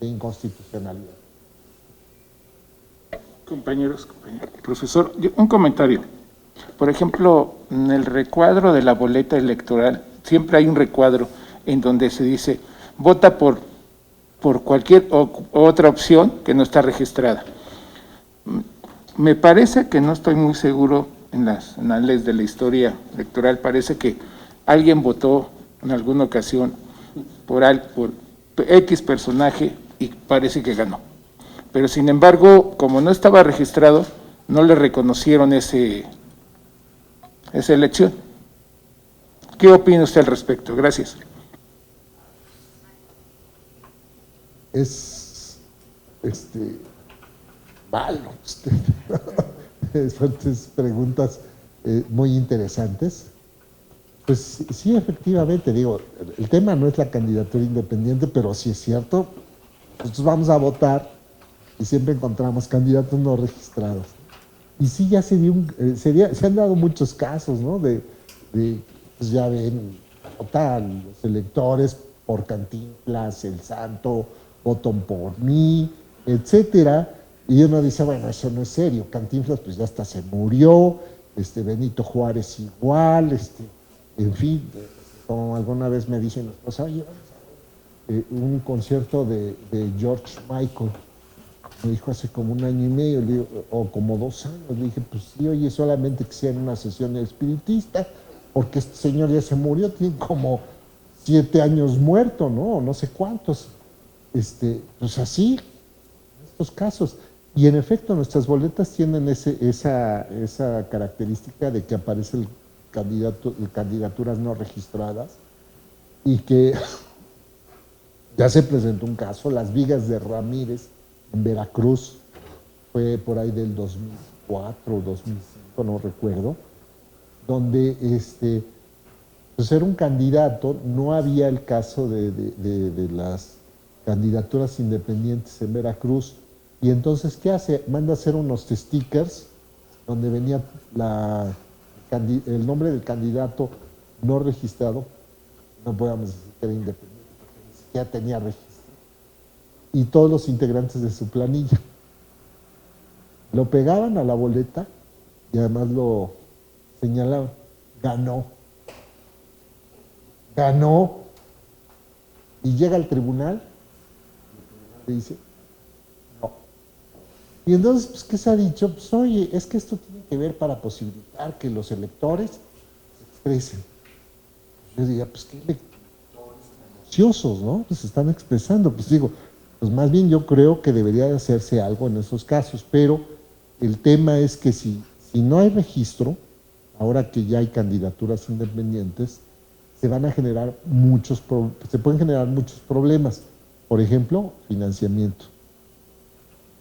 de inconstitucionalidad. Compañeros, profesor, un comentario. Por ejemplo, en el recuadro de la boleta electoral, siempre hay un recuadro en donde se dice, vota por cualquier otra opción que no está registrada. Me parece que no estoy muy seguro en las anales de la historia electoral, parece que alguien votó en alguna ocasión por X personaje y parece que ganó. Pero sin embargo, como no estaba registrado, no le reconocieron esa elección. ¿Qué opina usted al respecto? Gracias. Es malo. Fuertes preguntas muy interesantes. Pues sí, efectivamente, digo, el tema no es la candidatura independiente, pero sí es cierto, nosotros vamos a votar y siempre encontramos candidatos no registrados. Y sí, ya se han dado muchos casos, ¿no? Pues ya ven, votan los electores por Cantinflas, El Santo, votan por mí, etcétera. Y uno dice, bueno, eso no es serio. Cantinflas, pues ya hasta se murió, Benito Juárez igual, en fin, como alguna vez me dicen, pues, oye, un concierto de George Michael, me dijo hace como 1 año y medio, le digo, o como 2 años, le dije, pues sí, oye, solamente que sea en una sesión espiritista, porque este señor ya se murió, tiene como 7 años muerto, ¿no? No sé cuántos. Pues así, estos casos. Y en efecto, nuestras boletas tienen esa característica de que aparecen candidaturas no registradas y que ya se presentó un caso, Las Vigas de Ramírez, en Veracruz, fue por ahí del 2004 o 2005, no recuerdo, donde pues era un candidato, no había el caso de las candidaturas independientes en Veracruz, y entonces, ¿qué hace? Manda a hacer unos stickers donde venía el nombre del candidato no registrado, no podíamos decir que era independiente, porque ni siquiera tenía registro, y todos los integrantes de su planilla. Lo pegaban a la boleta y además lo señalaban. Ganó. Y llega al tribunal y dice, no. Y entonces, pues, ¿qué se ha dicho? Pues, oye, es que esto tiene que ver para posibilitar que los electores se expresen. Yo diría, pues, ¿qué electores ansiosos, no? Pues se están expresando. Pues digo, pues más bien yo creo que debería de hacerse algo en esos casos, pero el tema es que si no hay registro, ahora que ya hay candidaturas independientes, se pueden generar muchos problemas. Por ejemplo, financiamiento,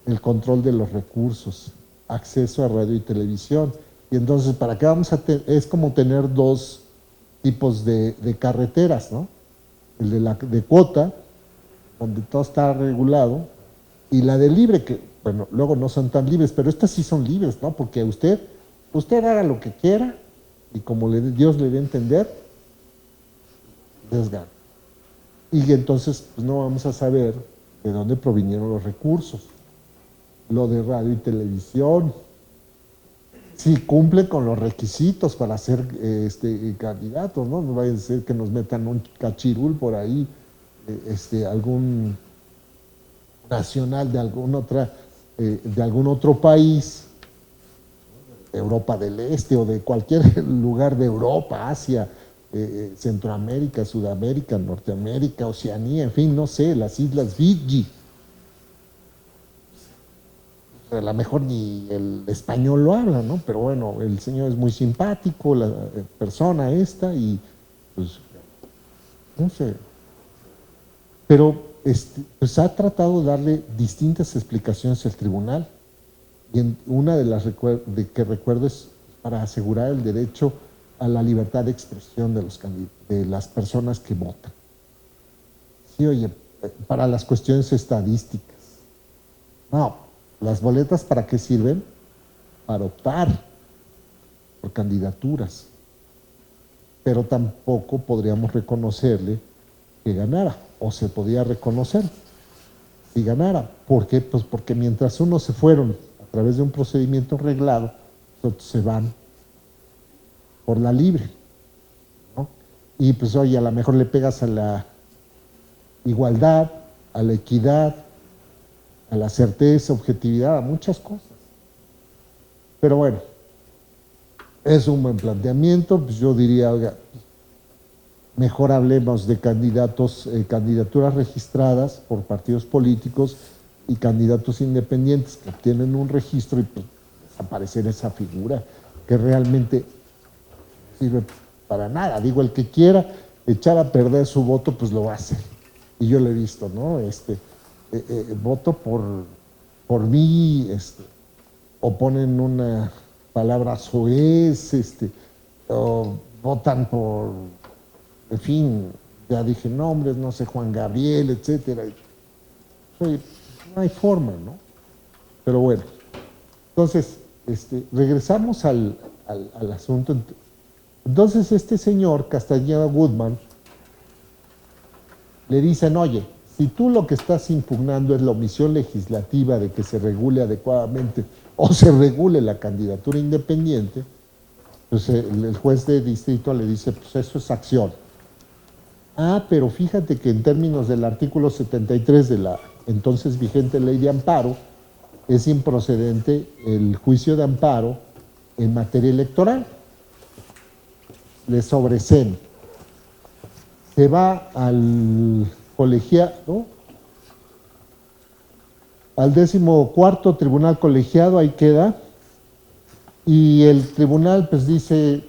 el control de los recursos, acceso a radio y televisión. Y entonces, ¿para qué vamos a tener? Es como tener 2 tipos de carreteras, ¿no? El de cuota, donde todo está regulado, y la de libre, que, bueno, luego no son tan libres, pero estas sí son libres, ¿no? Porque usted haga lo que quiera, y como Dios le dé a entender, desgana. Y entonces, pues no vamos a saber de dónde provinieron los recursos. Lo de radio y televisión, si cumple con los requisitos para ser candidatos, ¿no? No vaya a ser que nos metan un cachirul por ahí, algún nacional de algún otro país, Europa del Este o de cualquier lugar de Europa, Asia, Centroamérica, Sudamérica, Norteamérica, Oceanía, en fin, no sé, las Islas Fiji. A lo mejor ni el español lo habla, ¿no? Pero bueno, el señor es muy simpático, la persona esta, y pues, no sé. Pero pues ha tratado de darle distintas explicaciones al tribunal, y una de las que recuerdo es para asegurar el derecho a la libertad de expresión de las personas que votan. Sí, oye, para las cuestiones estadísticas. No, las boletas ¿para qué sirven? Para optar por candidaturas. Pero tampoco podríamos reconocerle que ganara, o se podía reconocer si ganara. ¿Por qué? Pues porque mientras unos se fueron a través de un procedimiento reglado, otros se van por la libre, ¿no? Y pues oye, a lo mejor le pegas a la igualdad, a la equidad, a la certeza, objetividad, a muchas cosas. Pero bueno, es un buen planteamiento. Pues yo diría, oiga, mejor hablemos de candidaturas registradas por partidos políticos y candidatos independientes que obtienen un registro, y pues desaparecer esa figura que realmente sirve para nada. Digo, el que quiera echar a perder su voto, pues lo va a hacer. Y yo lo he visto, ¿no? Voto por mí, o ponen una palabra soez, o votan por, en fin, ya dije nombres, no sé, Juan Gabriel, etcétera. Oye, no hay forma, ¿no? Pero bueno, entonces, regresamos al asunto. Entonces, este señor, Castañeda Goodman, le dicen, oye, si tú lo que estás impugnando es la omisión legislativa de que se regule adecuadamente o se regule la candidatura independiente, pues el juez de distrito le dice, pues eso es acción. Ah, pero fíjate que en términos del artículo 73 de la entonces vigente ley de amparo, es improcedente el juicio de amparo en materia electoral. Le sobreseen. Se va al colegiado, al 14º tribunal colegiado, ahí queda, y el tribunal pues dice,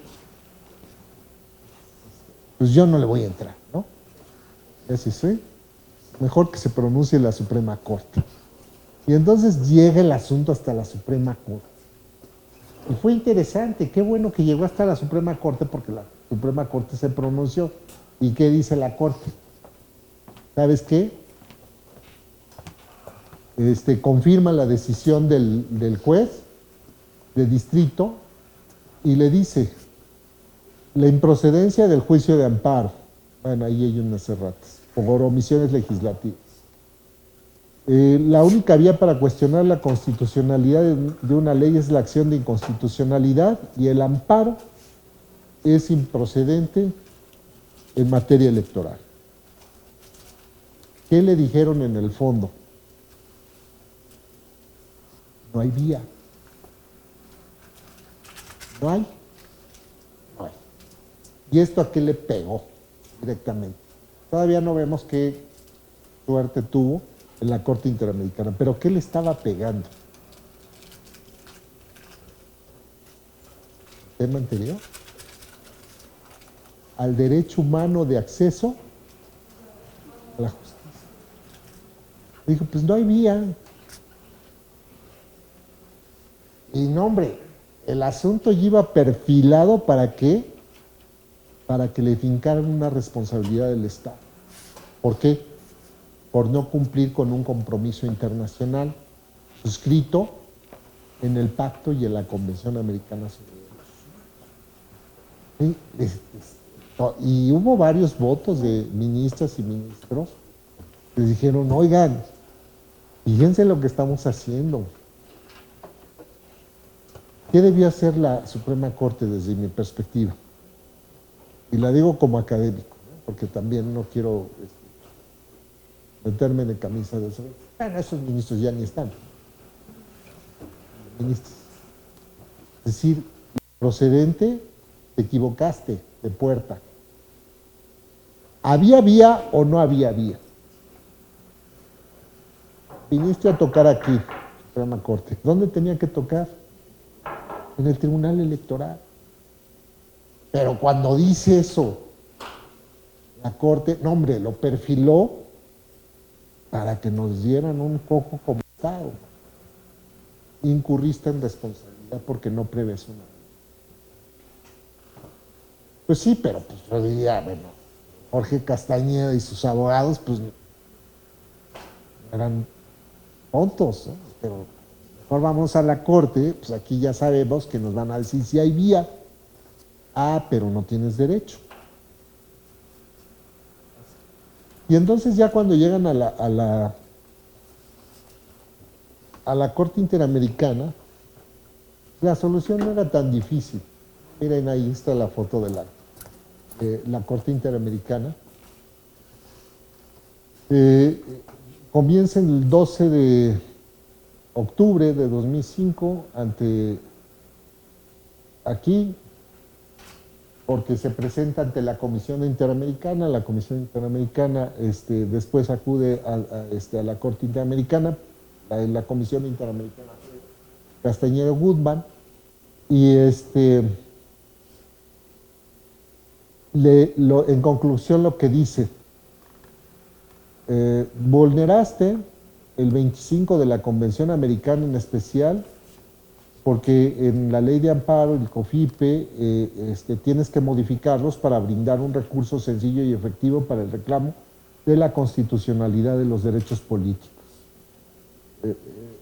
pues yo no le voy a entrar, ¿no? Así sí, mejor que se pronuncie la Suprema Corte. Y entonces llega el asunto hasta la Suprema Corte. Y fue interesante, qué bueno que llegó hasta la Suprema Corte, porque la Suprema Corte se pronunció. ¿Y qué dice la Corte? ¿Sabes qué? Confirma la decisión del juez de distrito y le dice la improcedencia del juicio de amparo. Bueno, ahí hay unas erratas, por omisiones legislativas. La única vía para cuestionar la constitucionalidad de una ley es la acción de inconstitucionalidad, y el amparo es improcedente en materia electoral. ¿Qué le dijeron en el fondo? No hay vía. No hay. No hay. ¿Y esto a qué le pegó directamente? Todavía no vemos qué suerte tuvo en la Corte Interamericana, pero ¿qué le estaba pegando? ¿El tema anterior? Al derecho humano de acceso a la justicia. Dijo, pues no hay vía. Y no, hombre, el asunto ya iba perfilado ¿para qué? Para que le fincaran una responsabilidad del Estado. ¿Por qué? Por no cumplir con un compromiso internacional suscrito en el Pacto y en la Convención Americana sobre Derechos Humanos. Y hubo varios votos de ministras y ministros que les dijeron, oigan, fíjense lo que estamos haciendo. ¿Qué debió hacer la Suprema Corte desde mi perspectiva? Y la digo como académico, ¿no? Porque también no quiero meterme en camisa de eso. Bueno, esos ministros ya ni están. Ministros. Es decir, procedente, te equivocaste de puerta. ¿Había vía o no había vía? Viniste a tocar aquí, Suprema Corte. ¿Dónde tenía que tocar? En el Tribunal Electoral. Pero cuando dice eso, la Corte, no hombre, lo perfiló para que nos dieran un poco como Estado. Incurriste en responsabilidad porque no prevés una. Pues sí, pero pues yo diría, bueno, Jorge Castañeda y sus abogados, pues eran tontos, ¿no? Pero mejor vamos a la Corte, pues aquí ya sabemos que nos van a decir si hay vía. Ah, pero no tienes derecho. Y entonces ya cuando llegan a la Corte Interamericana, la solución no era tan difícil. Miren, ahí está la foto de la Corte Interamericana. Comienza el 12 de octubre de 2005 aquí, porque se presenta ante la Comisión Interamericana. La Comisión Interamericana después acude a la Corte Interamericana, la Comisión Interamericana Castañeda Guzmán, y en conclusión lo que dice, vulneraste el 25 de la Convención Americana en especial, porque en la ley de amparo, el COFIPE, tienes que modificarlos para brindar un recurso sencillo y efectivo para el reclamo de la constitucionalidad de los derechos políticos.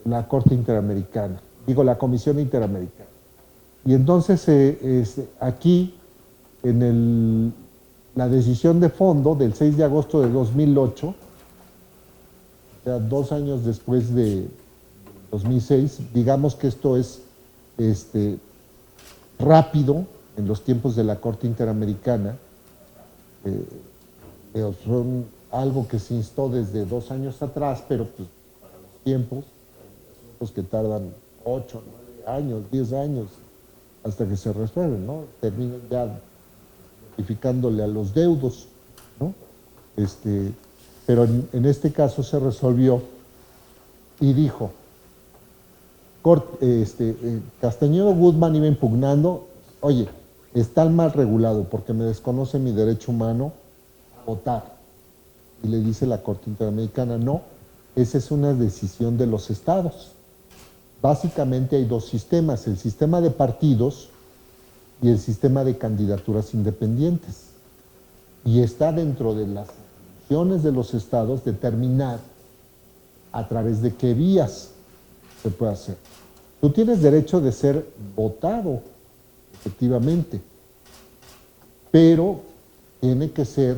La Corte Interamericana, la Comisión Interamericana. Y entonces aquí, en la decisión de fondo del 6 de agosto de 2008, o sea, 2 años después de 2006, digamos que esto es rápido en los tiempos de la Corte Interamericana, son algo que se instó desde 2 años atrás, pero pues para los tiempos, asuntos que tardan 8, 9 años, 10 años, hasta que se resuelven, ¿no? Terminan ya notificándole a los deudos, ¿no? Pero en este caso se resolvió y dijo, Castañeda Guzmán iba impugnando, oye, está mal regulado porque me desconoce mi derecho humano a votar. Y le dice la Corte Interamericana, no, esa es una decisión de los estados. Básicamente hay 2 sistemas, el sistema de partidos y el sistema de candidaturas independientes. Y está dentro de las funciones de los estados determinar a través de qué vías se puede hacer. Tú tienes derecho de ser votado, efectivamente, pero tiene que ser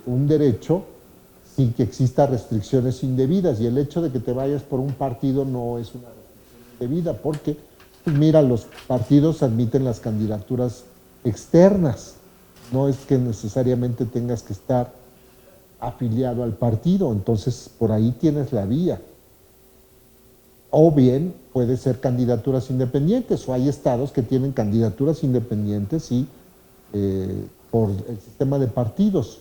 un derecho sin que exista restricciones indebidas, y el hecho de que te vayas por un partido no es una restricción indebida, porque, pues mira, los partidos admiten las candidaturas externas, no es que necesariamente tengas que estar afiliado al partido, entonces por ahí tienes la vía. O bien puede ser candidaturas independientes, o hay estados que tienen candidaturas independientes y por el sistema de partidos.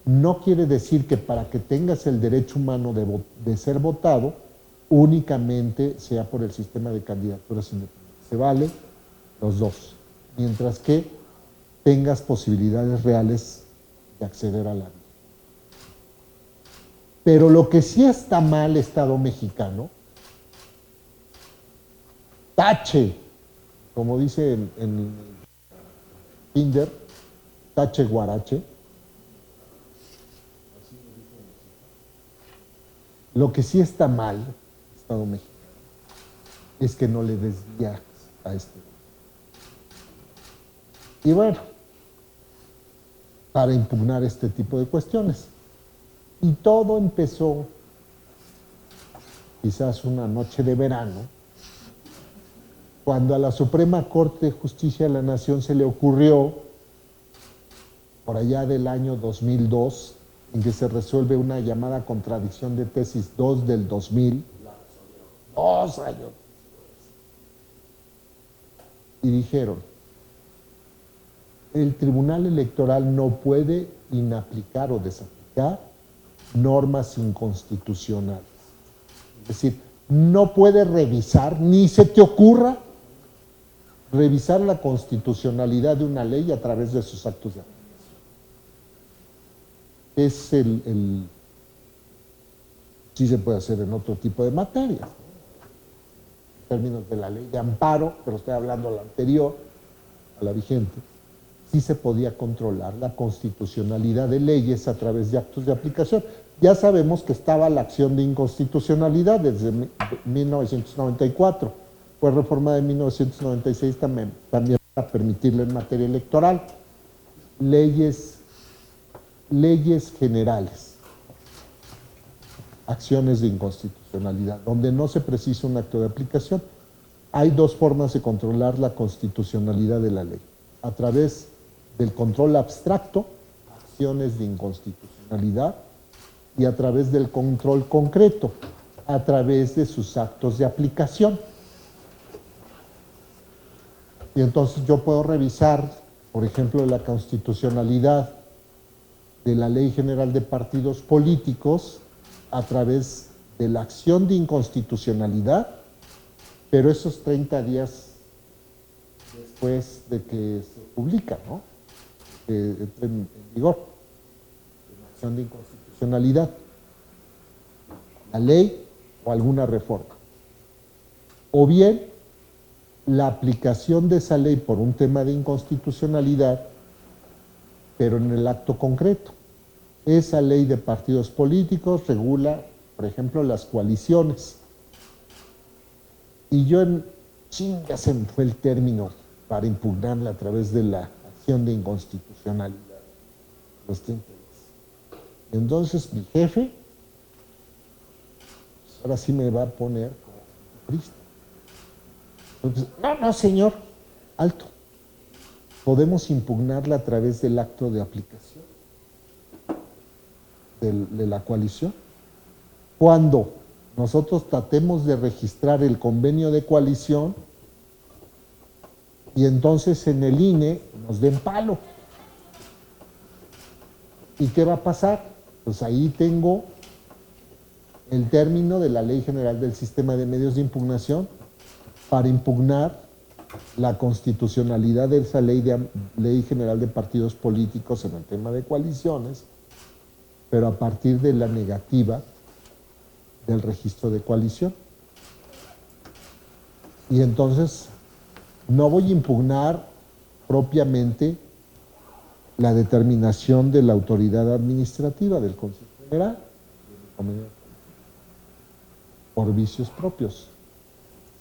No quiere decir que para que tengas el derecho humano de ser votado, únicamente sea por el sistema de candidaturas independientes. Se vale los dos, mientras que tengas posibilidades reales de acceder a la vida. Pero lo que sí está mal, Estado mexicano, tache, como dice en Tinder, tache guarache. Lo que sí está mal, Estado mexicano, es que no le des vía a este. Y bueno, para impugnar este tipo de cuestiones. Y todo empezó, quizás una noche de verano, cuando a la Suprema Corte de Justicia de la Nación se le ocurrió, por allá del año 2002, en que se resuelve una llamada contradicción de tesis 2 del 2000, 2 años. y dijeron, el Tribunal Electoral no puede inaplicar o desaplicar normas inconstitucionales. Es decir, no puede revisar, ni se te ocurra revisar la constitucionalidad de una ley a través de sus actos de aplicación. Es sí se puede hacer en otro tipo de materias, ¿no? En términos de la ley de amparo, pero estoy hablando a la anterior, a la vigente, sí se podía controlar la constitucionalidad de leyes a través de actos de aplicación. Ya sabemos que estaba la acción de inconstitucionalidad desde 1994, fue reformada en 1996 también para permitirlo en materia electoral. Leyes generales, acciones de inconstitucionalidad, donde no se precisa un acto de aplicación. Hay dos formas de controlar la constitucionalidad de la ley: a través del control abstracto, acciones de inconstitucionalidad, y a través del control concreto, a través de sus actos de aplicación. Y entonces yo puedo revisar, por ejemplo, la constitucionalidad de la Ley General de Partidos Políticos a través de la acción de inconstitucionalidad, pero esos 30 días después de que se publica, ¿no? Que entre en vigor la acción de inconstitucionalidad, la ley o alguna reforma. O bien la aplicación de esa ley por un tema de inconstitucionalidad, pero en el acto concreto. Esa ley de partidos políticos regula, por ejemplo, las coaliciones. Y yo ya se me fue el término para impugnarla a través de la acción de inconstitucionalidad. Los tiempos. Entonces mi jefe, pues ahora sí me va a poner como Cristo. Entonces, no, señor, alto. Podemos impugnarla a través del acto de aplicación de la coalición. Cuando nosotros tratemos de registrar el convenio de coalición y entonces en el INE nos den palo. ¿Y qué va a pasar? Pues ahí tengo el término de la Ley General del Sistema de Medios de Impugnación para impugnar la constitucionalidad de esa ley general de partidos políticos en el tema de coaliciones, pero a partir de la negativa del registro de coalición. Y entonces no voy a impugnar propiamente la determinación de la autoridad administrativa del Consejo General por vicios propios,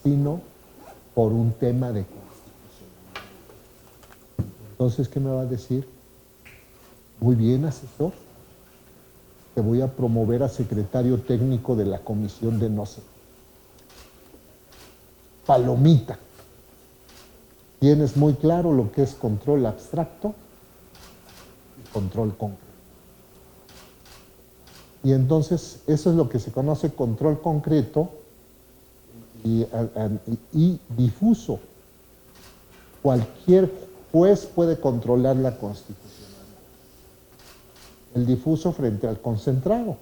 sino por un tema de constitucionalidad. Entonces, ¿qué me va a decir? Muy bien, asesor, te voy a promover a secretario técnico de la comisión de no sé. Palomita. Tienes muy claro lo que es control abstracto y control concreto. Y entonces, eso es lo que se conoce control concreto y difuso. Cualquier juez puede controlar la constitucionalidad. El difuso frente al concentrado.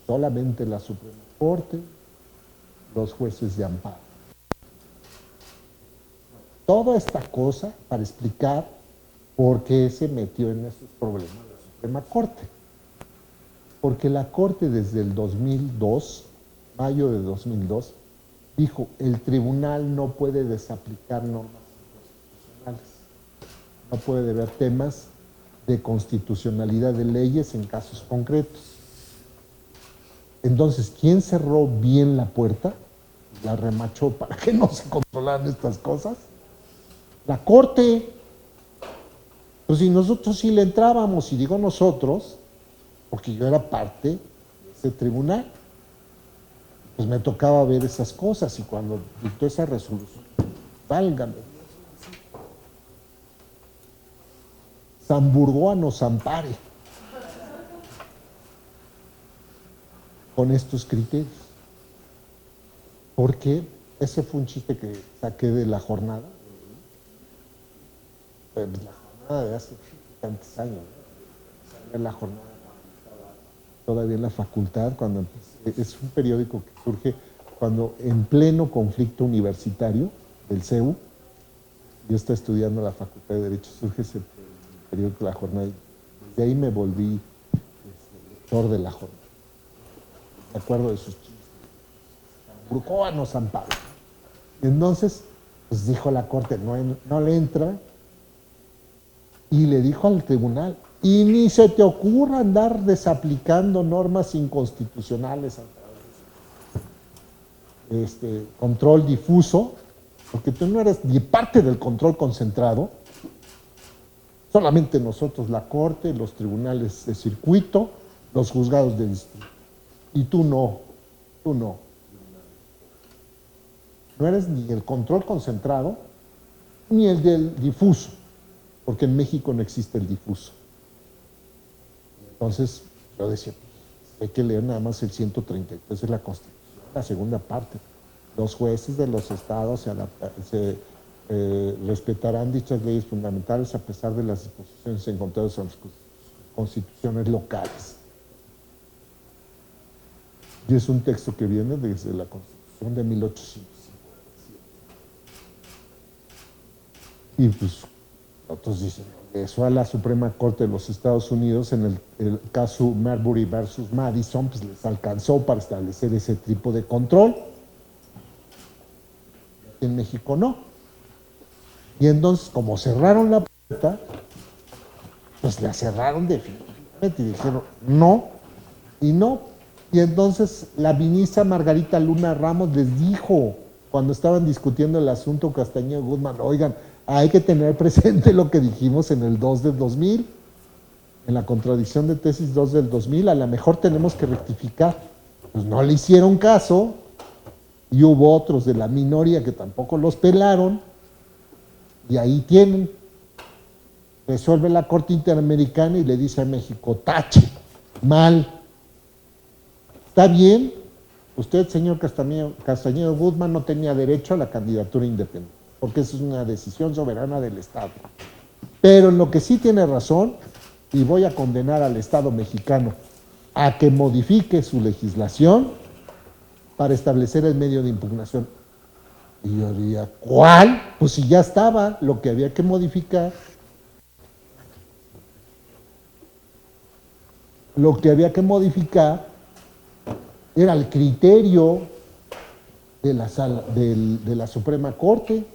Solamente la Suprema Corte, los jueces de amparo. Toda esta cosa para explicar por qué se metió en esos problemas la Suprema Corte. Porque la Corte desde el 2002, mayo de 2002, dijo, el tribunal no puede desaplicar normas constitucionales. No puede haber temas de constitucionalidad de leyes en casos concretos. Entonces, ¿quién cerró bien la puerta? La remachó para que no se controlaran estas cosas. La Corte. Pues si nosotros sí le entrábamos, y digo nosotros, porque yo era parte de ese tribunal, pues me tocaba ver esas cosas, y cuando dictó esa resolución, válgame, San Burgoa nos ampare con estos criterios. Porque ese fue un chiste que saqué de la jornada, pues, la jornada de hace tantos años, ¿no? Salía la jornada todavía en la facultad, cuando es un periódico que surge cuando en pleno conflicto universitario del CEU, yo estaba estudiando en la Facultad de Derecho, surge ese periódico La Jornada, y desde ahí me volví lector de La Jornada. Me acuerdo de sus chistes. Brucóanos, San Pablo. Entonces, pues dijo la Corte, no le entra, y le dijo al tribunal, y ni se te ocurra andar desaplicando normas inconstitucionales a través de control difuso, porque tú no eres ni parte del control concentrado, solamente nosotros, la Corte, los tribunales de circuito, los juzgados de distrito, y tú no. No eres ni el control concentrado, ni el del difuso, porque en México no existe el difuso. Entonces, yo decía, hay que leer nada más el 133 de la Constitución, la segunda parte. Los jueces de los estados se respetarán dichas leyes fundamentales a pesar de las disposiciones encontradas en las constituciones locales. Y es un texto que viene desde la Constitución de 1857. Y pues otros dicen, eso a la Suprema Corte de los Estados Unidos, en el caso Marbury versus Madison, pues les alcanzó para establecer ese tipo de control. En México no. Y entonces, como cerraron la puerta, pues la cerraron definitivamente y dijeron no y no. Y entonces la ministra Margarita Luna Ramos les dijo, cuando estaban discutiendo el asunto Castañeda Guzmán, oigan, hay que tener presente lo que dijimos en el 2 del 2000, en la contradicción de tesis 2 del 2000, a lo mejor tenemos que rectificar. Pues no le hicieron caso, y hubo otros de la minoría que tampoco los pelaron, y ahí tienen. Resuelve la Corte Interamericana y le dice a México, tache, mal. Está bien, usted, señor Castañeda Guzmán, no tenía derecho a la candidatura independiente, porque eso es una decisión soberana del Estado. Pero en lo que sí tiene razón, y voy a condenar al Estado mexicano a que modifique su legislación para establecer el medio de impugnación. Y yo diría, ¿cuál? Pues si ya estaba lo que había que modificar. Lo que había que modificar era el criterio de la Suprema Corte.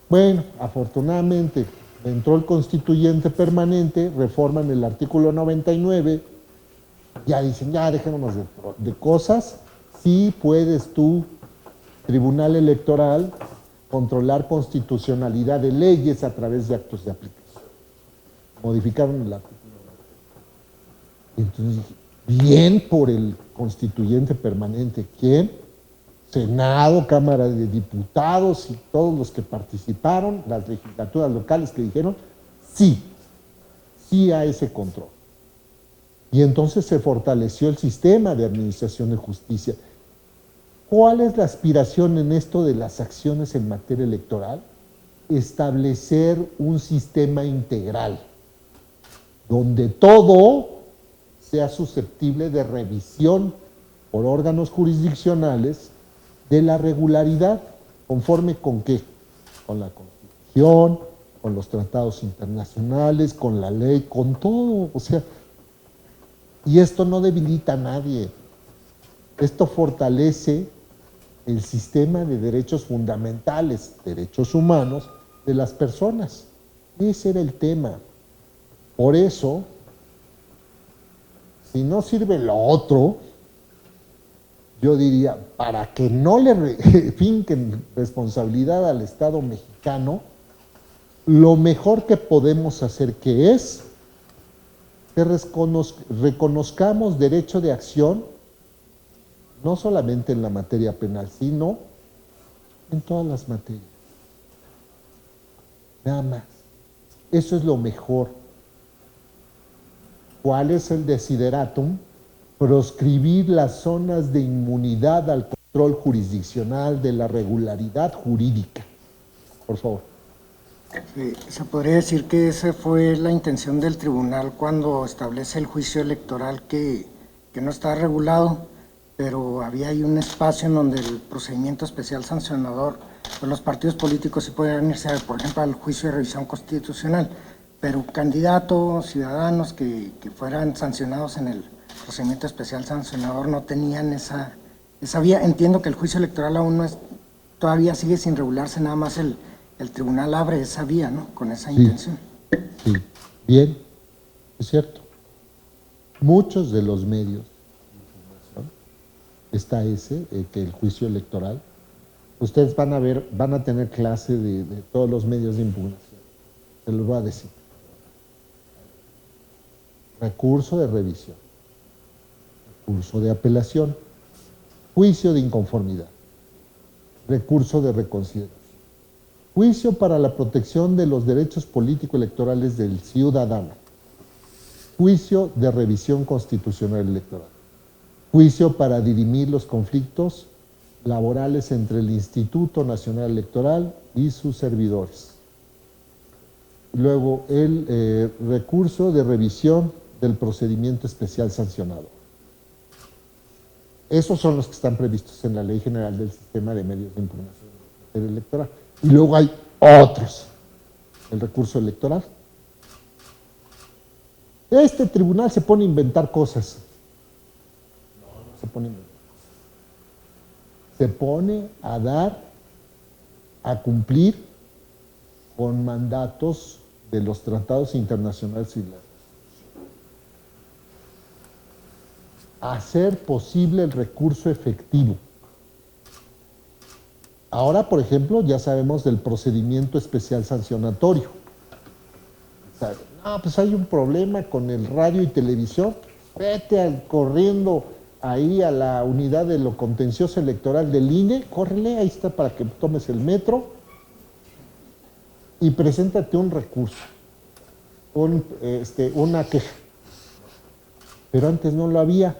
Bueno, afortunadamente entró el constituyente permanente, reforman el artículo 99, ya dicen, ya dejémonos de cosas, sí puedes tú, Tribunal Electoral, controlar constitucionalidad de leyes a través de actos de aplicación. Modificaron el artículo. Entonces dije, bien por el constituyente permanente. ¿Quién? Senado, Cámara de Diputados y todos los que participaron, las legislaturas locales que dijeron, sí a ese control. Y entonces se fortaleció el sistema de administración de justicia. ¿Cuál es la aspiración en esto de las acciones en materia electoral? Establecer un sistema integral, donde todo sea susceptible de revisión por órganos jurisdiccionales de la regularidad, ¿conforme con qué? Con la Constitución, con los tratados internacionales, con la ley, con todo, o sea, y esto no debilita a nadie, esto fortalece el sistema de derechos fundamentales, derechos humanos de las personas. Ese era el tema. Por eso, si no sirve lo otro, yo diría, para que no le finquen responsabilidad al Estado mexicano, lo mejor que podemos hacer que es que reconozcamos derecho de acción, no solamente en la materia penal, sino en todas las materias. Nada más. Eso es lo mejor. ¿Cuál es el desideratum? Proscribir las zonas de inmunidad al control jurisdiccional de la regularidad jurídica. Por favor. Sí, se podría decir que esa fue la intención del tribunal cuando establece el juicio electoral que no está regulado, pero había ahí un espacio en donde el procedimiento especial sancionador, pues los partidos políticos sí podían irse, por ejemplo, al juicio de revisión constitucional, pero candidatos, ciudadanos que fueran sancionados en el procedimiento especial sancionador no tenían esa vía. Entiendo que el juicio electoral aún no es, todavía sigue sin regularse, nada más el tribunal abre esa vía, ¿no? Con esa intención. Sí, bien, es cierto. Muchos de los medios de información, está ese, que el juicio electoral, ustedes van a ver, van a tener clase de todos los medios de impugnación. Se los voy a decir. Recurso de revisión, recurso de apelación, juicio de inconformidad, recurso de reconsideración, juicio para la protección de los derechos político-electorales del ciudadano, juicio de revisión constitucional electoral, juicio para dirimir los conflictos laborales entre el Instituto Nacional Electoral y sus servidores. Luego, el recurso de revisión del procedimiento especial sancionado. Esos son los que están previstos en la Ley General del Sistema de Medios de Impugnación Electoral. Y luego hay otros. El recurso electoral. Este tribunal se pone a inventar cosas. No se pone a inventar cosas. Se pone a dar, a cumplir con mandatos de los tratados internacionales y la hacer posible el recurso efectivo. Ahora, por ejemplo, ya sabemos del procedimiento especial sancionatorio. O sea, no, pues hay un problema con el radio y televisión, vete corriendo ahí a la unidad de lo contencioso electoral del INE, córrele, ahí está para que tomes el metro y preséntate un recurso, una queja. Pero antes no lo había.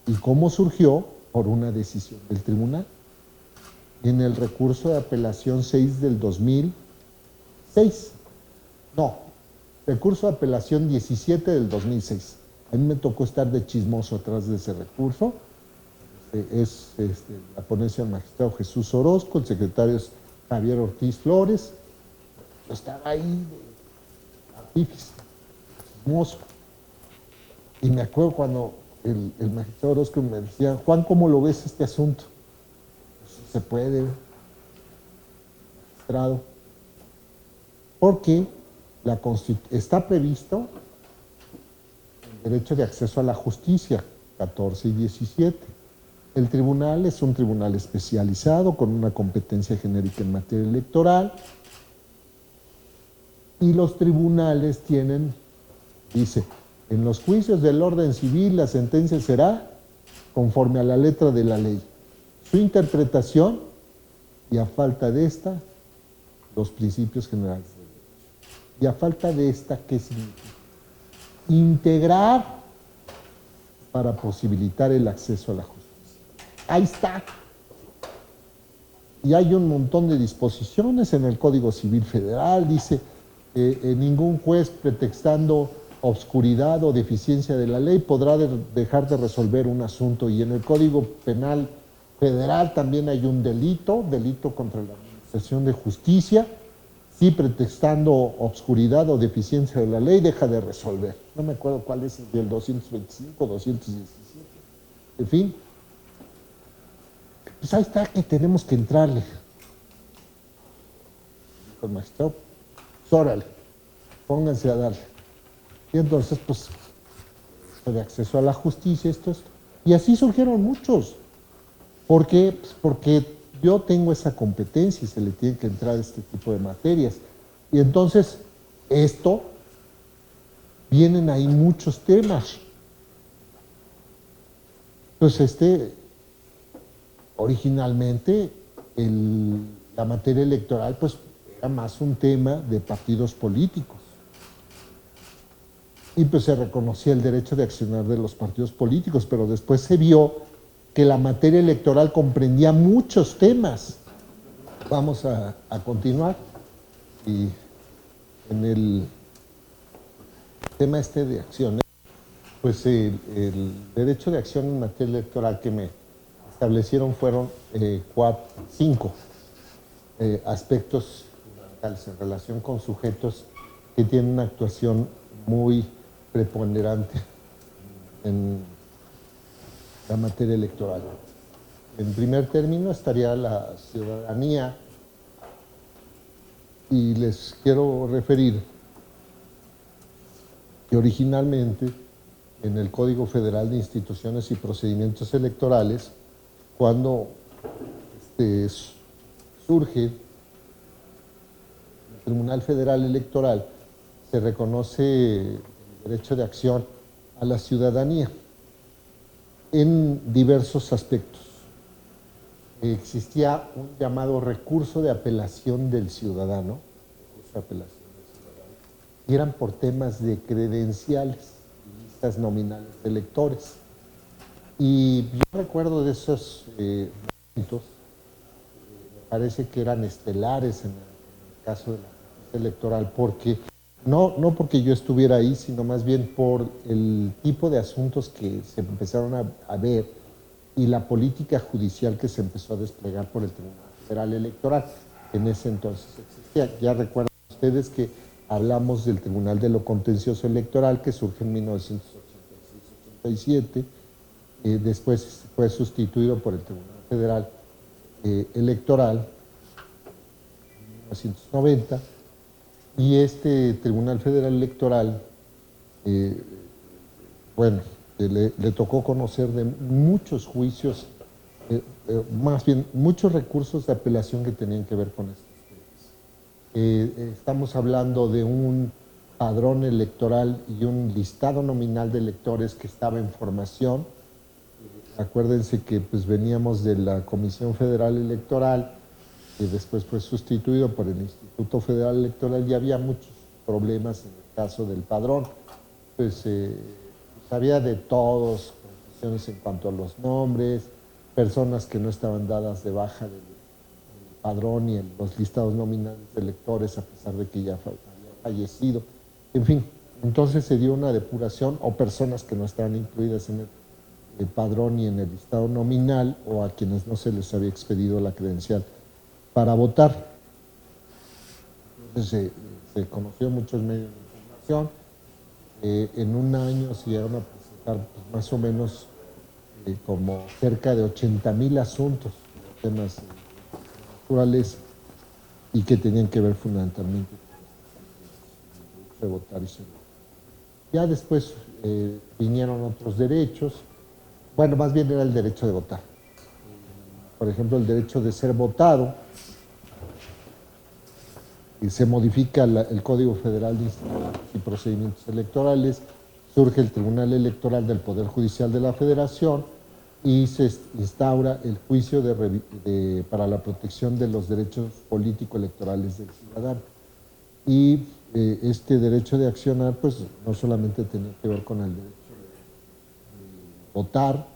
¿Y cómo surgió? Por una decisión del tribunal. En el recurso de apelación 6 del 2006. No, recurso de apelación 17 del 2006. A mí me tocó estar de chismoso atrás de ese recurso. Es la ponencia del magistrado Jesús Orozco, el secretario es Javier Ortiz Flores. Yo estaba ahí de artífice, chismoso. Y me acuerdo cuando el magistrado Orozco me decía, Juan, ¿cómo lo ves este asunto? Pues, se puede, magistrado, porque está previsto el derecho de acceso a la justicia, 14 y 17. El tribunal es un tribunal especializado con una competencia genérica en materia electoral y los tribunales tienen, dice, en los juicios del orden civil la sentencia será conforme a la letra de la ley. Su interpretación y a falta de esta, los principios generales de derecho. Y a falta de esta, ¿qué significa? Integrar para posibilitar el acceso a la justicia. Ahí está. Y hay un montón de disposiciones en el Código Civil Federal, dice, ningún juez pretextando obscuridad o deficiencia de la ley podrá dejar de resolver un asunto, y en el Código Penal Federal también hay un delito contra la administración de justicia, si pretextando obscuridad o deficiencia de la ley deja de resolver. No me acuerdo cuál es, el 225, 217, en fin. Pues ahí está que tenemos que entrarle. Con magistrado, pues órale, pónganse a darle. Y entonces, pues, de acceso a la justicia, esto. Y así surgieron muchos. ¿Por qué? Pues porque yo tengo esa competencia y se le tiene que entrar este tipo de materias. Y entonces, vienen ahí muchos temas. Pues originalmente, la materia electoral, pues, era más un tema de partidos políticos. Y pues se reconocía el derecho de accionar de los partidos políticos, pero después se vio que la materia electoral comprendía muchos temas Vamos a continuar y en el tema este de acciones, pues el derecho de acción en materia electoral que me establecieron fueron cinco aspectos fundamentales en relación con sujetos que tienen una actuación muy preponderante en la materia electoral. En primer término estaría la ciudadanía y les quiero referir que originalmente en el Código Federal de Instituciones y Procedimientos Electorales, cuando surge el Tribunal Federal Electoral, se reconoce el derecho de acción a la ciudadanía en diversos aspectos. Existía un llamado recurso de apelación del ciudadano, y eran por temas de credenciales, listas nominales de electores. Y yo recuerdo de esos momentos, me parece que eran estelares en el caso de la justicia electoral, porque no porque yo estuviera ahí, sino más bien por el tipo de asuntos que se empezaron a ver y la política judicial que se empezó a desplegar por el Tribunal Federal Electoral, que en ese entonces existía. Ya recuerdan ustedes que hablamos del Tribunal de lo Contencioso Electoral, que surge en 1986-87, después fue sustituido por el Tribunal Federal Electoral en 1990, y este Tribunal Federal Electoral, le tocó conocer de muchos juicios, más bien muchos recursos de apelación que tenían que ver con estos temas. Estamos hablando de un padrón electoral y un listado nominal de electores que estaba en formación. Acuérdense que pues veníamos de la Comisión Federal Electoral, que después fue sustituido por el Instituto Federal Electoral, y había muchos problemas en el caso del padrón. Pues había de todos, confusiones en cuanto a los nombres, personas que no estaban dadas de baja del padrón y en los listados nominales de electores, a pesar de que ya había fallecido. En fin, entonces se dio una depuración, o personas que no estaban incluidas en el padrón y en el listado nominal, o a quienes no se les había expedido la credencial para votar. Entonces se conoció muchos medios de información. En un año se llegaron a presentar pues, más o menos como cerca de 80,000 asuntos, temas naturales, y que tenían que ver fundamentalmente con votar y seguir. Ya después vinieron otros derechos. Bueno, más bien era el derecho de votar. Por ejemplo, el derecho de ser votado. Y se modifica el Código Federal de Instituciones y Procedimientos Electorales, surge el Tribunal Electoral del Poder Judicial de la Federación y se instaura el juicio para la protección de los derechos político-electorales del ciudadano. Y este derecho de accionar, pues no solamente tenía que ver con el derecho de votar, las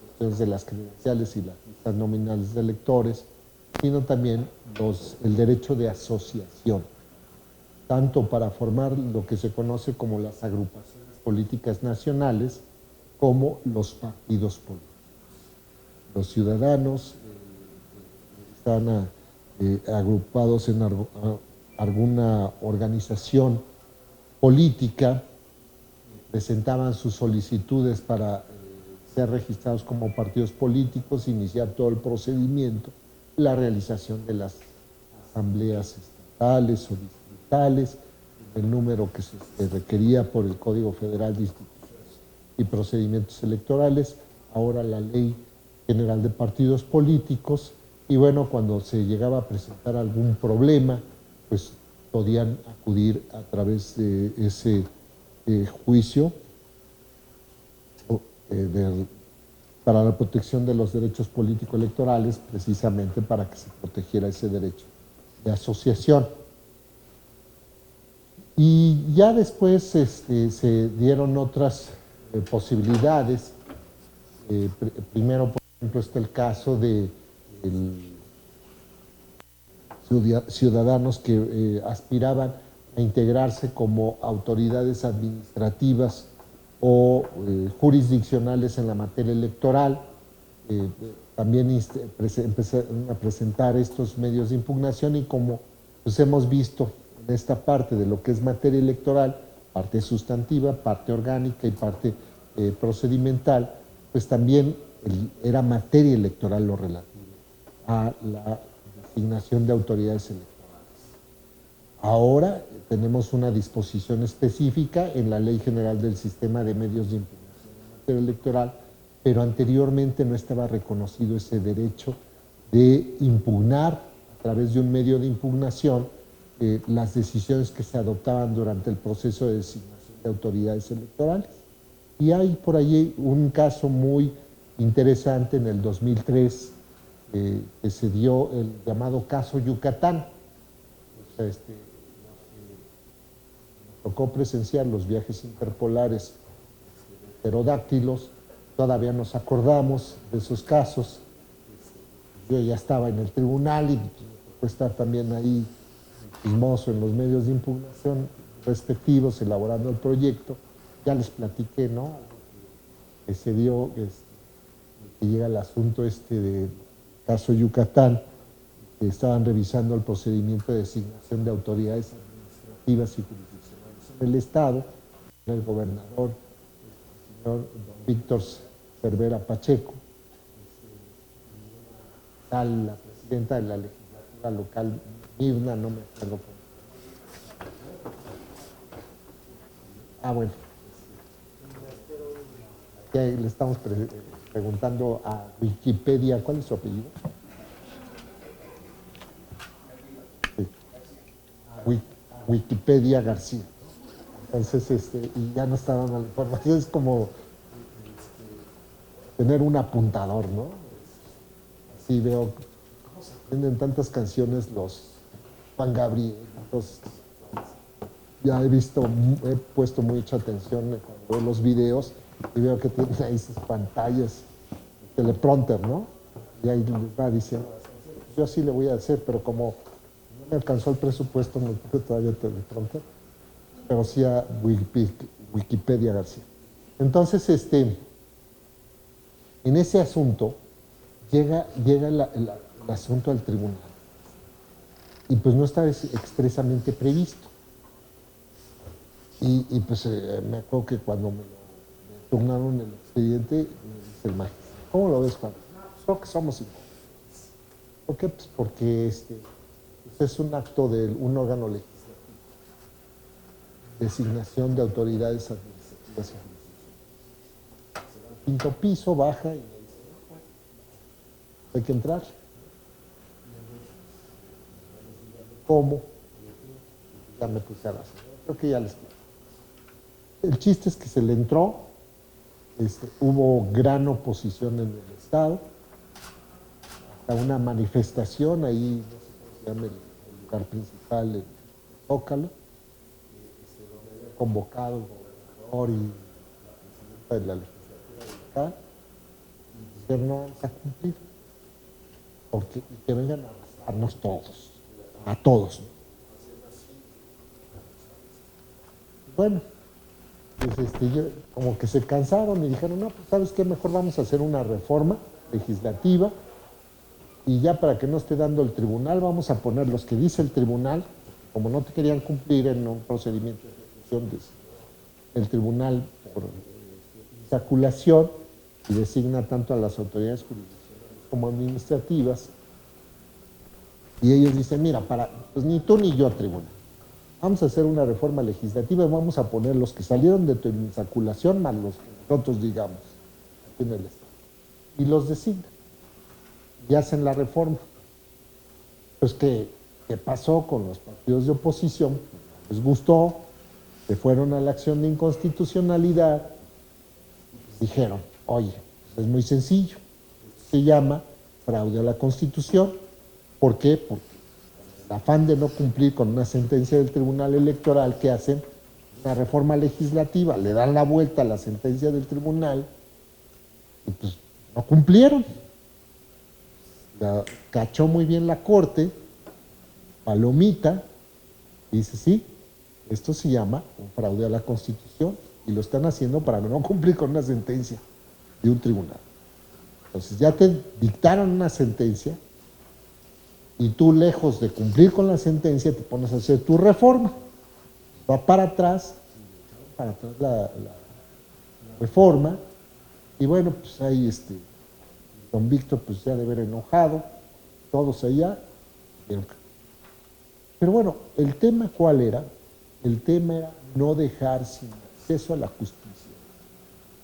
cuestiones de las credenciales y las listas nominales de electores, sino también el derecho de asociación, tanto para formar lo que se conoce como las agrupaciones políticas nacionales, como los partidos políticos. Los ciudadanos están agrupados en alguna organización política, presentaban sus solicitudes para ser registrados como partidos políticos, iniciar todo el procedimiento, la realización de las asambleas estatales o distritales, el número que se requería por el Código Federal de Instituciones y Procedimientos Electorales, ahora la Ley General de Partidos Políticos, y bueno, cuando se llegaba a presentar algún problema, pues podían acudir a través de ese juicio para la protección de los derechos político-electorales, precisamente para que se protegiera ese derecho de asociación. Y ya después se dieron otras posibilidades. Primero, por ejemplo, está el caso de ciudadanos que aspiraban a integrarse como autoridades administrativas o jurisdiccionales en la materia electoral. También empezaron a presentar estos medios de impugnación y como pues, hemos visto en esta parte de lo que es materia electoral, parte sustantiva, parte orgánica y parte procedimental, pues también era materia electoral lo relativo a la designación de autoridades electorales. Ahora tenemos una disposición específica en la Ley General del Sistema de Medios de Impugnación en materia electoral, pero anteriormente no estaba reconocido ese derecho de impugnar a través de un medio de impugnación las decisiones que se adoptaban durante el proceso de designación de autoridades electorales. Y hay por allí un caso muy interesante en el 2003 que se dio el llamado caso Yucatán. O sea, nos tocó presenciar los viajes interpolares de pterodáctilos, todavía nos acordamos de esos casos. Yo ya estaba en el tribunal y puede estar también ahí chismoso en los medios de impugnación respectivos, elaborando el proyecto. Ya les platiqué, ¿no? Que se dio, que llega el asunto del caso Yucatán, que estaban revisando el procedimiento de designación de autoridades administrativas y jurisdiccionales en el Estado, el gobernador, el señor don Víctor Cervera Pacheco, la presidenta de la legislatura local, Mirna, no me acuerdo cómo. Bueno. Ya le estamos preguntando a Wikipedia, ¿cuál es su apellido? Sí. Wikipedia García. Entonces, y ya no está dando la información, es como tener un apuntador, ¿no? Así veo, tienen tantas canciones los Juan Gabriel, entonces, ya he puesto mucha atención cuando veo los videos y veo que tienen ahí sus pantallas, teleprompter, ¿no? Y ahí les va diciendo, yo sí le voy a hacer, pero como no me alcanzó el presupuesto, no tengo todavía teleprompter, pero sí a Wikipedia García. Entonces, en ese asunto, llega el asunto al tribunal. Y pues no está expresamente previsto. Y pues me acuerdo que cuando me turnaron el expediente, me dice el magistrado, ¿cómo lo ves, Juan? Pues creo que somos iguales. ¿Por qué? Pues porque pues es un acto de un órgano legislativo. Designación de autoridades administrativas y jurisdiccionales. Se va al quinto piso, baja y me dice, no, bueno, hay que entrar. ¿Cómo? Ya me puse a la señora. Creo que ya les explico. El chiste es que se le entró, hubo gran oposición en el Estado, hasta una manifestación ahí, no sé cómo se llama el lugar principal, el Zócalo, donde había convocado el gobernador y la presidenta de la legislatura local, y dijeron, no vamos a cumplir, porque, y que vengan a arrastarnos todos, a todos. Bueno, pues como que se cansaron y dijeron, no, pues ¿sabes qué? Mejor vamos a hacer una reforma legislativa y ya para que no esté dando el tribunal, vamos a poner los que dice el tribunal, como no te querían cumplir en un procedimiento de ejecución del tribunal por insaculación y designa tanto a las autoridades jurisdiccionales como administrativas, y ellos dicen, mira, pues ni tú ni yo tribunal. Vamos a hacer una reforma legislativa y vamos a poner los que salieron de tu insaculación más los que nosotros digamos aquí en el Estado. Y los designan. Y hacen la reforma. Pues, ¿qué pasó con los partidos de oposición? Les gustó, se fueron a la acción de inconstitucionalidad y dijeron, oye, pues es muy sencillo. Se llama fraude a la Constitución. ¿Por qué? Porque el afán de no cumplir con una sentencia del Tribunal Electoral, que hacen una reforma legislativa, le dan la vuelta a la sentencia del tribunal y pues no cumplieron. La cachó muy bien la Corte palomita, y dice, sí, esto se llama un fraude a la Constitución y lo están haciendo para no cumplir con una sentencia de un tribunal. Entonces ya te dictaron una sentencia y tú, lejos de cumplir con la sentencia, te pones a hacer tu reforma. Va para atrás la reforma, y bueno, pues ahí don Víctor pues ya de haber enojado, todos allá. Pero bueno, ¿el tema cuál era? El tema era no dejar sin acceso a la justicia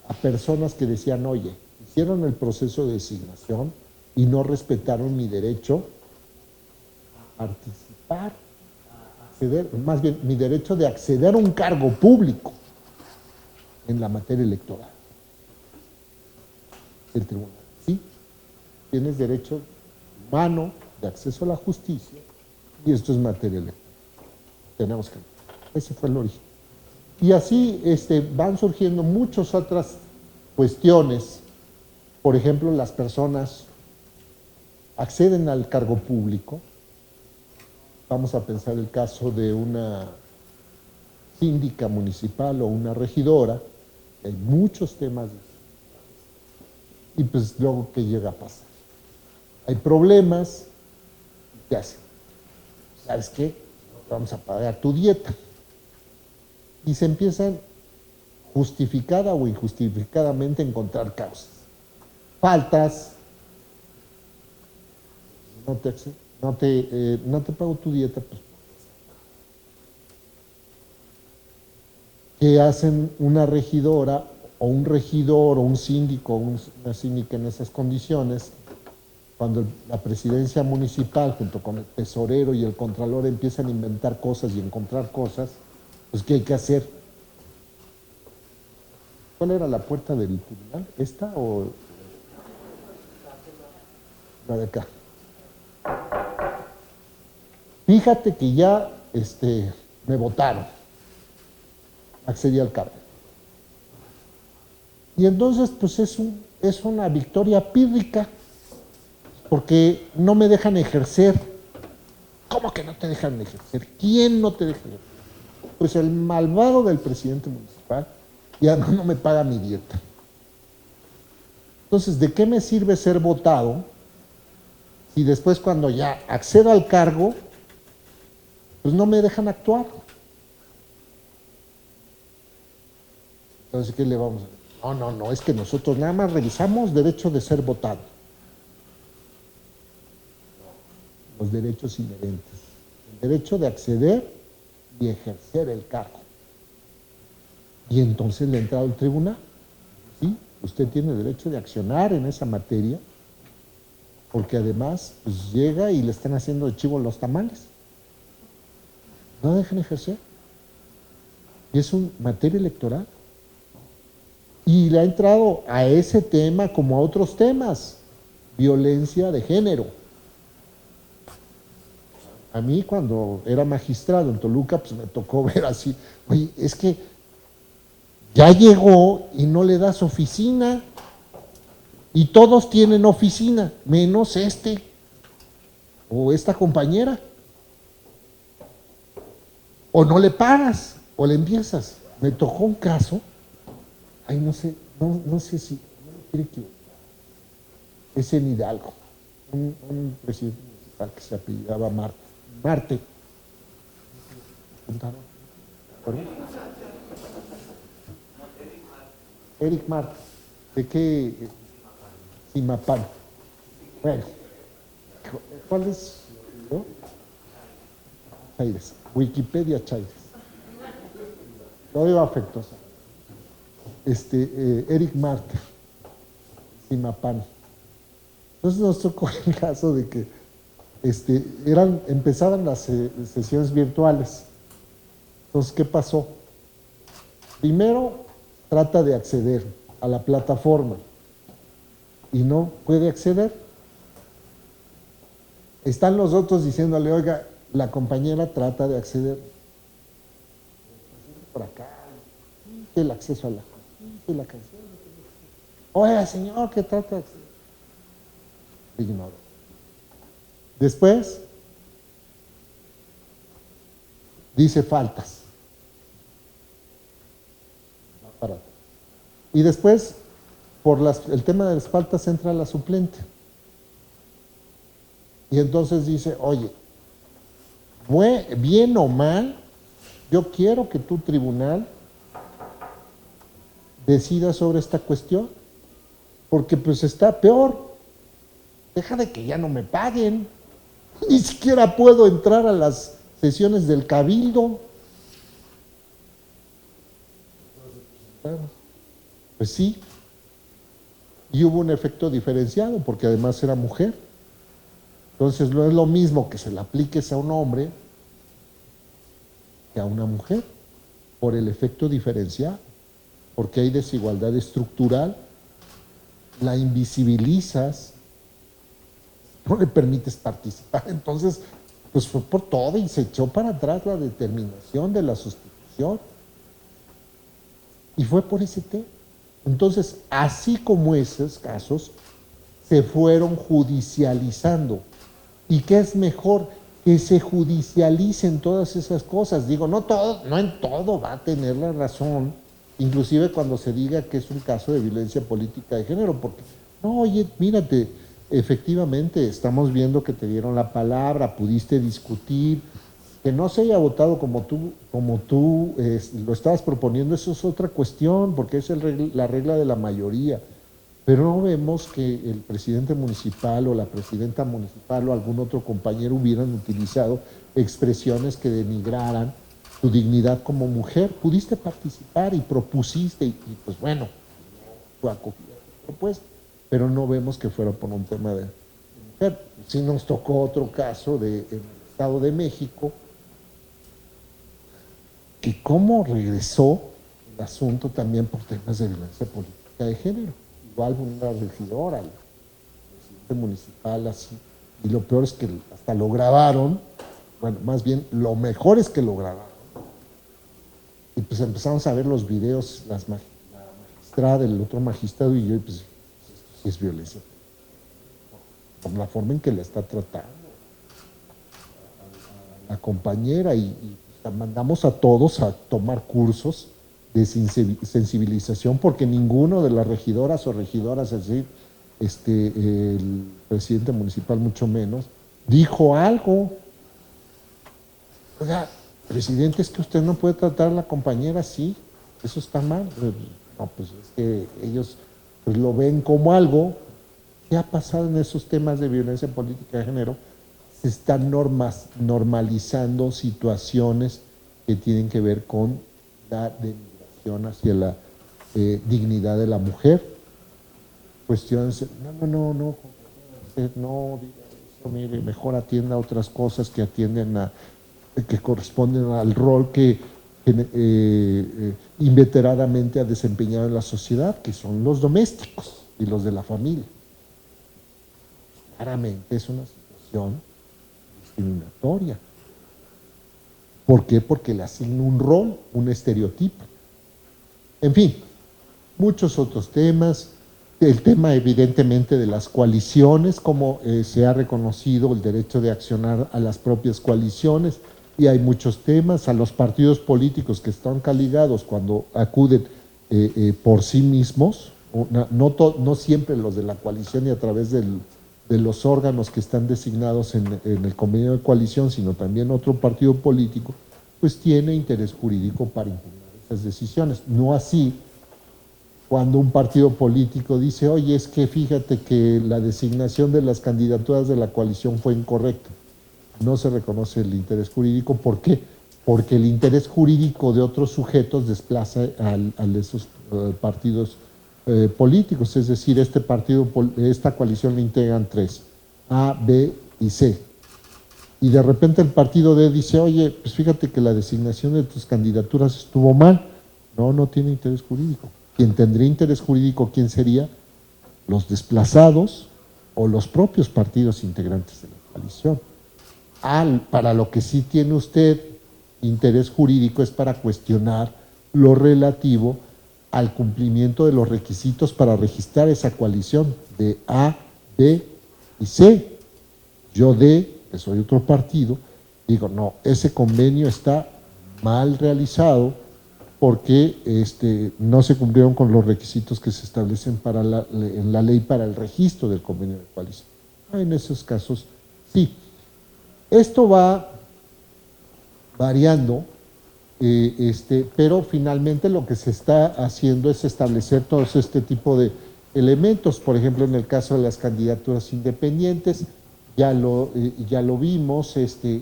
a personas que decían, oye, hicieron el proceso de designación y no respetaron mi derecho a participar, a acceder, más bien mi derecho de acceder a un cargo público en la materia electoral. El tribunal, sí, tienes derecho humano de acceso a la justicia y esto es materia electoral. Tenemos que... Ese fue el origen. Y así van surgiendo muchas otras cuestiones. Por ejemplo, las personas acceden al cargo público. Vamos a pensar el caso de una síndica municipal o una regidora. Hay muchos temas. Y pues luego, ¿qué llega a pasar? Hay problemas. ¿Qué hacen? ¿Sabes qué? Vamos a pagar tu dieta. Y se empiezan justificada o injustificadamente a encontrar causas. Faltas, no te pago tu dieta, pues. ¿Qué hacen una regidora o un regidor o un síndico o una síndica en esas condiciones? Cuando la presidencia municipal junto con el tesorero y el contralor empiezan a inventar cosas y encontrar cosas, pues ¿qué hay que hacer? ¿Cuál era la puerta del tribunal? ¿Esta o la de acá? Fíjate que ya me votaron. Accedí al cargo. Y entonces, pues es una victoria pírrica, porque no me dejan ejercer. ¿Cómo que no te dejan ejercer? ¿Quién no te deja ejercer? Pues el malvado del presidente municipal ya no me paga mi dieta. Entonces, ¿de qué me sirve ser votado si después cuando ya accedo al cargo, pues no me dejan actuar? Entonces, ¿qué le vamos a decir? No, es que nosotros nada más revisamos derecho de ser votado. Los derechos inherentes. El derecho de acceder y ejercer el cargo. Y entonces le entra al tribunal. Sí, usted tiene derecho de accionar en esa materia, porque además pues, llega y le están haciendo de chivo los tamales. No dejan ejercer. Y es una materia electoral. Y le ha entrado a ese tema como a otros temas. Violencia de género. A mí cuando era magistrado en Toluca, pues me tocó ver así, oye, es que ya llegó y no le das oficina, y todos tienen oficina, menos o esta compañera. O no le pagas, o le empiezas. Me tocó un caso, no sé si, no me quiere equivocar, es en Hidalgo, un presidente municipal que se apellidaba Marte. ¿Perdón? Eric Marte. ¿De qué? Simapán. Bueno, ¿cuál es? ¿No? Chaires. Wikipedia Chaires. Lo digo afectuoso. Eric Marte. Simapán. Entonces nos tocó el caso de que empezaban las sesiones virtuales. Entonces, ¿qué pasó? Primero, trata de acceder a la plataforma y no puede acceder. Están los otros diciéndole, oiga, la compañera trata de acceder. Por acá, el acceso a la justicia, la canción. Oiga, señor, ¿qué trata de acceder? Ignoro. Después, dice faltas. Y después, por el tema de las faltas, entra la suplente. Y entonces dice, oye, bien o mal, yo quiero que tu tribunal decida sobre esta cuestión, porque pues está peor. Deja de que ya no me paguen. Ni siquiera puedo entrar a las sesiones del cabildo. Pues sí. Y hubo un efecto diferenciado, porque además era mujer. Entonces no es lo mismo que se le apliques a un hombre que a una mujer, por el efecto diferenciado, porque hay desigualdad estructural, la invisibilizas, no le permites participar. Entonces, pues fue por todo y se echó para atrás la determinación de la sustitución. Y fue por ese tema. Entonces, así como esos casos, se fueron judicializando. ¿Y qué es mejor? Que se judicialicen todas esas cosas. Digo, no en todo va a tener la razón, inclusive cuando se diga que es un caso de violencia política de género, porque, no, oye, mírate, efectivamente estamos viendo que te dieron la palabra, pudiste discutir, que no se haya votado como tú lo estabas proponiendo, eso es otra cuestión, porque es la regla de la mayoría. Pero no vemos que el presidente municipal o la presidenta municipal o algún otro compañero hubieran utilizado expresiones que denigraran tu dignidad como mujer. Pudiste participar y propusiste y pues bueno, fue acogida tu propuesta, pero no vemos que fuera por un tema de mujer. Sí nos tocó otro caso en el Estado de México, que cómo regresó el asunto también por temas de violencia política de género. Igual una regidora, el presidente municipal, así. Y lo peor es que hasta lo grabaron, bueno, más bien, lo mejor es que lo grabaron. Y pues empezamos a ver los videos, la magistrada, el otro magistrado y yo, y pues esto sí es violencia. Por la forma en que la está tratando a la compañera y mandamos a todos a tomar cursos de sensibilización, porque ninguno de las regidoras o regidoras, es decir, el presidente municipal mucho menos, dijo algo. O sea, presidente, es que usted no puede tratar a la compañera así, eso está mal. No, pues es que ellos pues lo ven como algo. ¿Qué ha pasado en esos temas de violencia política de género? Se están normalizando situaciones que tienen que ver con la denigración hacia la dignidad de la mujer. Cuestiones, no, diga eso, mire, mejor atienda a otras cosas que que corresponden al rol que inveteradamente ha desempeñado en la sociedad, que son los domésticos y los de la familia. Claramente es una situación discriminatoria. ¿Por qué? Porque le asigna un rol, un estereotipo. En fin, muchos otros temas. El tema evidentemente de las coaliciones, como se ha reconocido el derecho de accionar a las propias coaliciones, y hay muchos temas, a los partidos políticos que están caligados cuando acuden por sí mismos, no siempre los de la coalición y a través de los órganos que están designados en el convenio de coalición, sino también otro partido político, pues tiene interés jurídico para impugnar esas decisiones. No así cuando un partido político dice, oye, es que fíjate que la designación de las candidaturas de la coalición fue incorrecta. No se reconoce el interés jurídico. ¿Por qué? Porque el interés jurídico de otros sujetos desplaza a esos partidos políticos. Es decir, esta coalición le integran 3, A, B y C. Y de repente el partido D dice, oye, pues fíjate que la designación de tus candidaturas estuvo mal. No tiene interés jurídico. Quien tendría interés jurídico, ¿quién sería? Los desplazados o los propios partidos integrantes de la coalición. Para lo que sí tiene usted interés jurídico es para cuestionar lo relativo al cumplimiento de los requisitos para registrar esa coalición de A, B y C. Yo D, que soy otro partido, digo, no, ese convenio está mal realizado porque no se cumplieron con los requisitos que se establecen en la ley para el registro del convenio de coalición. En esos casos, sí. Esto va variando, pero finalmente lo que se está haciendo es establecer todos este tipo de elementos. Por ejemplo, en el caso de las candidaturas independientes, ya lo vimos,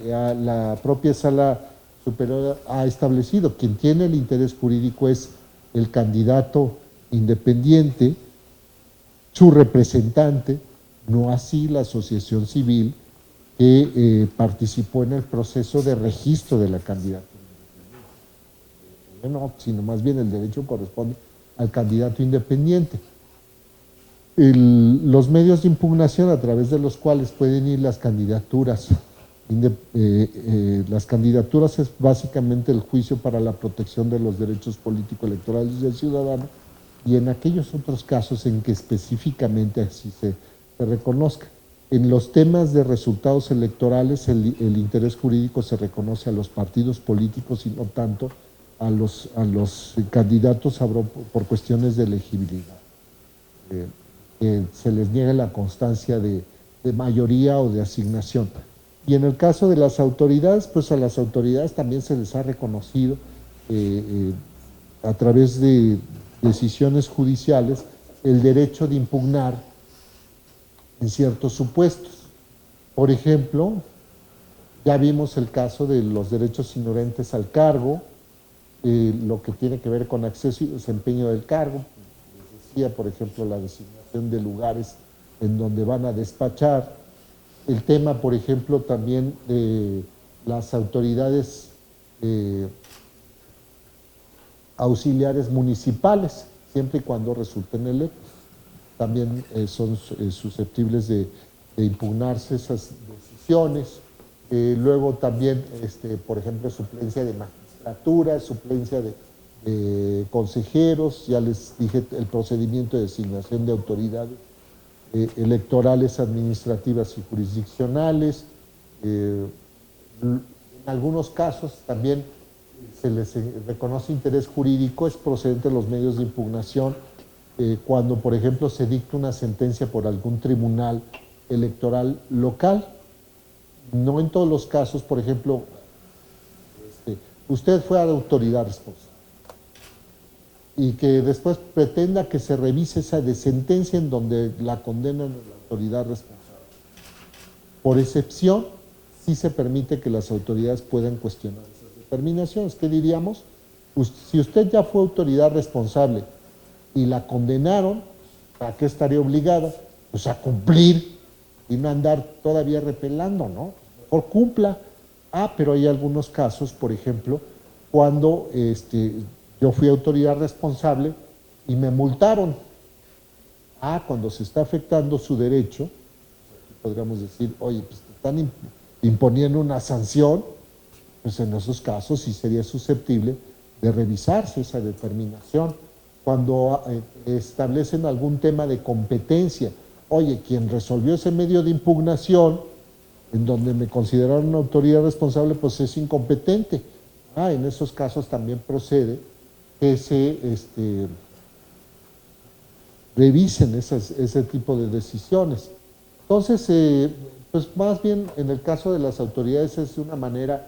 la propia Sala Superior ha establecido, quien tiene el interés jurídico es el candidato independiente, su representante, no así la asociación civil que participó en el proceso de registro de la candidatura. No, sino más bien el derecho corresponde al candidato independiente. Los medios de impugnación a través de los cuales pueden ir las candidaturas, las candidaturas es básicamente el juicio para la protección de los derechos político-electorales del ciudadano, y en aquellos otros casos en que específicamente así se reconozca. En los temas de resultados electorales, el interés jurídico se reconoce a los partidos políticos y no tanto a los candidatos por cuestiones de elegibilidad. Se les niega la constancia de mayoría o de asignación. Y en el caso de las autoridades, pues a las autoridades también se les ha reconocido a través de decisiones judiciales el derecho de impugnar en ciertos supuestos. Por ejemplo, ya vimos el caso de los derechos inherentes al cargo, lo que tiene que ver con acceso y desempeño del cargo. Les decía, por ejemplo, la designación de lugares en donde van a despachar. El tema, por ejemplo, también de las autoridades auxiliares municipales, siempre y cuando resulten electos. También son susceptibles de impugnarse esas decisiones. Luego también, por ejemplo, suplencia de magistratura, suplencia de consejeros, ya les dije el procedimiento de designación de autoridades electorales, administrativas y jurisdiccionales. En algunos casos también se les reconoce interés jurídico, es procedente de los medios de impugnación, cuando, por ejemplo, se dicta una sentencia por algún tribunal electoral local. No en todos los casos, por ejemplo, usted fue a la autoridad responsable y que después pretenda que se revise esa sentencia en donde la condenan a la autoridad responsable. Por excepción, sí se permite que las autoridades puedan cuestionar esas determinaciones. ¿Qué diríamos? Si usted ya fue autoridad responsable y la condenaron, ¿a qué estaría obligada? Pues a cumplir y no andar todavía repelando, ¿no? Mejor cumpla. Pero hay algunos casos, por ejemplo, cuando yo fui autoridad responsable y me multaron. Cuando se está afectando su derecho, podríamos decir, oye, pues te están imponiendo una sanción, pues en esos casos sí sería susceptible de revisarse esa determinación. Cuando establecen algún tema de competencia, oye, quien resolvió ese medio de impugnación, en donde me consideraron una autoridad responsable, pues es incompetente. En esos casos también procede que se revisen ese tipo de decisiones. Entonces, pues más bien en el caso de las autoridades es de una manera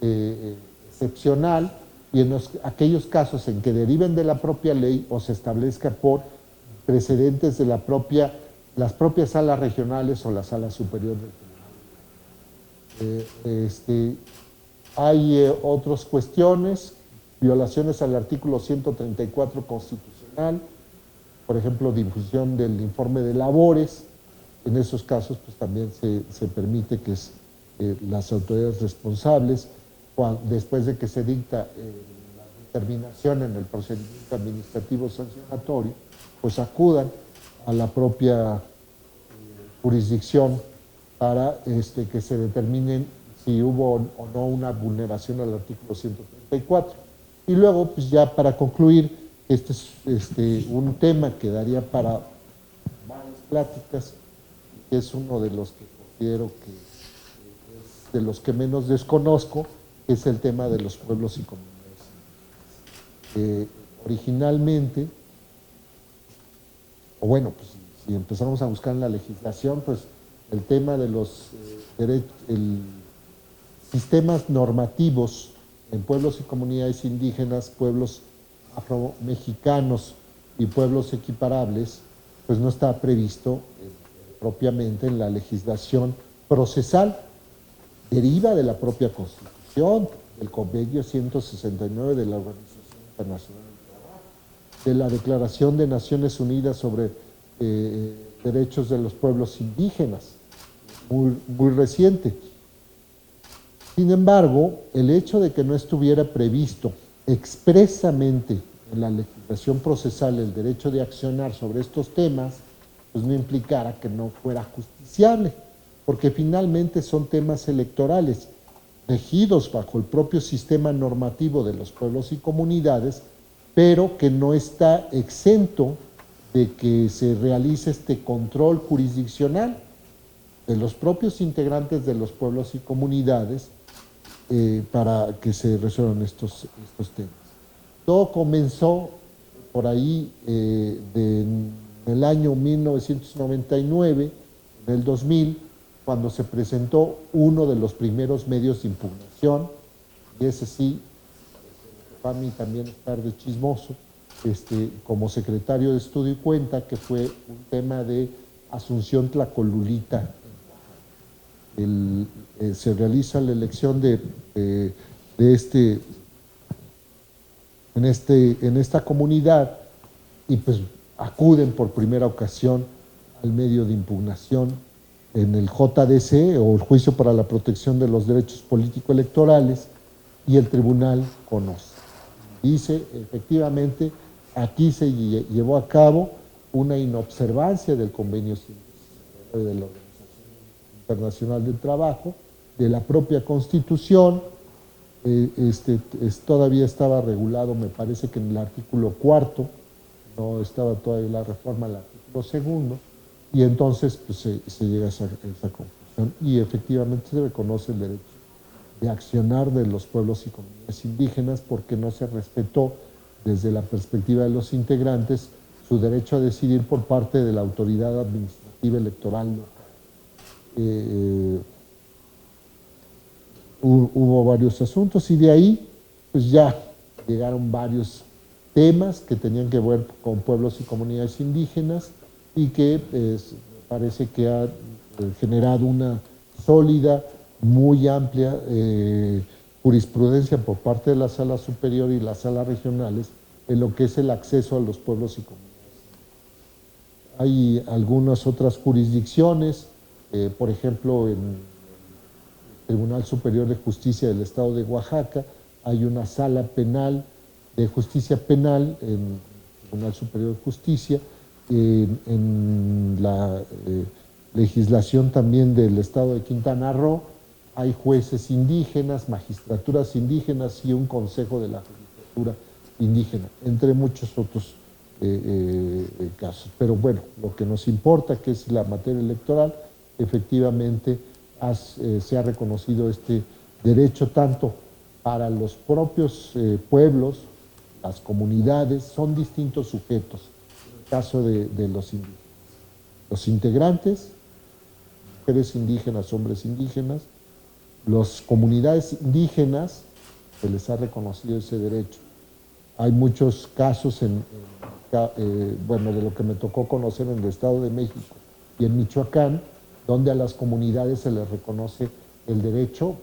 excepcional, y en aquellos casos en que deriven de la propia ley o se establezca por precedentes de las propias salas regionales o la sala superior del tribunal. Hay otras cuestiones, violaciones al artículo 134 constitucional, por ejemplo, difusión del informe de labores. En esos casos, pues también se permite que las autoridades responsables, después de que se dicta la determinación en el procedimiento administrativo sancionatorio, pues acudan a la propia jurisdicción para que se determinen si hubo o no una vulneración al artículo 134. Y luego, pues ya para concluir, este es un tema que daría para varias pláticas, que es uno de los que considero que es de los que menos desconozco, que es el tema de los pueblos y comunidades. Originalmente, o bueno, pues si empezamos a buscar en la legislación, pues el tema de los sistemas normativos en pueblos y comunidades indígenas, pueblos afromexicanos y pueblos equiparables, pues no está previsto propiamente en la legislación procesal. Deriva de la propia Constitución, del Convenio 169 de la Organización Internacional del Trabajo, de la Declaración de Naciones Unidas sobre Derechos de los Pueblos Indígenas, muy reciente. Sin embargo, el hecho de que no estuviera previsto expresamente en la legislación procesal el derecho de accionar sobre estos temas, pues no implicara que no fuera justiciable, porque finalmente son temas electorales, regidos bajo el propio sistema normativo de los pueblos y comunidades, pero que no está exento de que se realice este control jurisdiccional de los propios integrantes de los pueblos y comunidades para que se resuelvan estos temas. Todo comenzó por ahí en el año 1999, en el 2000, cuando se presentó uno de los primeros medios de impugnación, y ese sí, para mí también estar de chismoso, como secretario de Estudio y Cuenta, que fue un tema de Asunción Tlacolulita. Se realiza la elección en esta comunidad y pues acuden por primera ocasión al medio de impugnación en el JDC, o el Juicio para la Protección de los Derechos Político-Electorales, y el tribunal conoce. Dice, efectivamente, aquí se llevó a cabo una inobservancia del Convenio de la Organización Internacional del Trabajo, de la propia Constitución. Todavía estaba regulado, me parece que en el artículo 4, no estaba todavía la reforma al artículo 2, y entonces pues, se llega a esa conclusión, y efectivamente se reconoce el derecho de accionar de los pueblos y comunidades indígenas, porque no se respetó desde la perspectiva de los integrantes su derecho a decidir por parte de la autoridad administrativa electoral local. Hubo varios asuntos y de ahí pues ya llegaron varios temas que tenían que ver con pueblos y comunidades indígenas y que parece que ha generado una sólida, muy amplia jurisprudencia por parte de la Sala Superior y las salas regionales en lo que es el acceso a los pueblos y comunidades. Hay algunas otras jurisdicciones, por ejemplo, en el Tribunal Superior de Justicia del Estado de Oaxaca hay una sala penal de justicia penal en el Tribunal Superior de Justicia. En la legislación también del Estado de Quintana Roo hay jueces indígenas, magistraturas indígenas y un consejo de la judicatura indígena, entre muchos otros casos. Pero bueno, lo que nos importa, que es la materia electoral, efectivamente se ha reconocido este derecho tanto para los propios pueblos, las comunidades, son distintos sujetos, en el caso de los indígenas. Los integrantes, mujeres indígenas, hombres indígenas, las comunidades indígenas, se les ha reconocido ese derecho. Hay muchos casos, de lo que me tocó conocer en el Estado de México y en Michoacán, donde a las comunidades se les reconoce el derecho,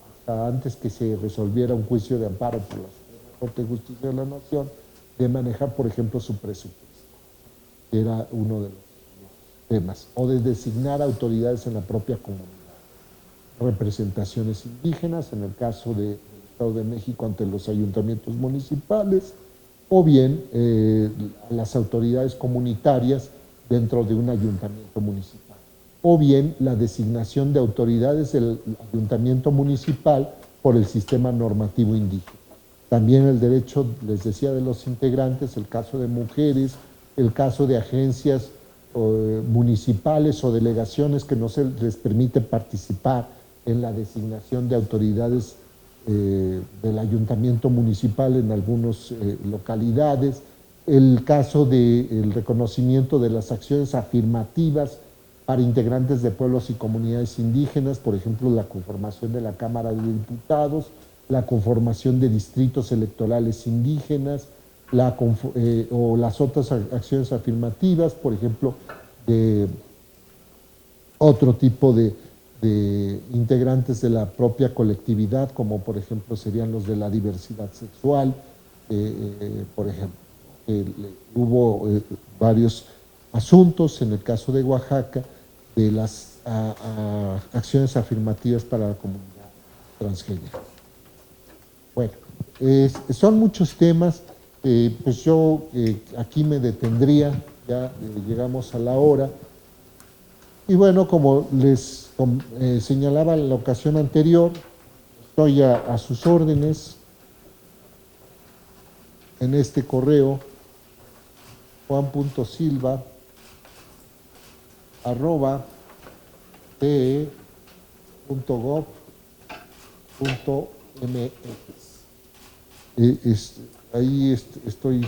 hasta antes que se resolviera un juicio de amparo por la Suprema Corte de Justicia de la Nación, de manejar, por ejemplo, su presupuesto, que era uno de los temas, o de designar autoridades en la propia comunidad. Representaciones indígenas, en el caso del Estado de México ante los ayuntamientos municipales, o bien las autoridades comunitarias dentro de un ayuntamiento municipal, o bien la designación de autoridades del ayuntamiento municipal por el sistema normativo indígena. También el derecho, les decía, de los integrantes, el caso de mujeres, el caso de agencias municipales o delegaciones que no se les permite participar en la designación de autoridades del ayuntamiento municipal en algunas localidades, el caso del reconocimiento de las acciones afirmativas para integrantes de pueblos y comunidades indígenas, por ejemplo, la conformación de la Cámara de Diputados, la conformación de distritos electorales indígenas, o las otras acciones afirmativas, por ejemplo, de otro tipo de integrantes de la propia colectividad, como por ejemplo serían los de la diversidad sexual, por ejemplo. Hubo varios asuntos, en el caso de Oaxaca, de las acciones afirmativas para la comunidad transgénero. Bueno, son muchos temas, pues yo aquí me detendría, ya llegamos a la hora. Y bueno, como les señalaba en la ocasión anterior, estoy a sus órdenes en este correo, juan.silva@te.gov.mx. Ahí estoy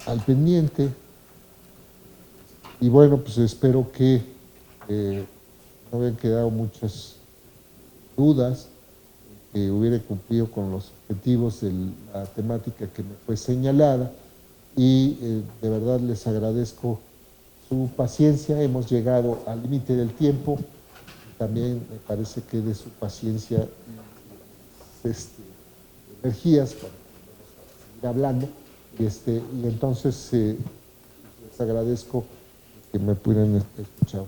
al pendiente. Y bueno, pues espero que no hayan quedado muchas dudas, que hubiera cumplido con los objetivos de la temática que me fue señalada, y de verdad les agradezco su paciencia. Hemos llegado al límite del tiempo, y también me parece que de su paciencia y energías para seguir hablando, y entonces les agradezco que me pudieran escuchar.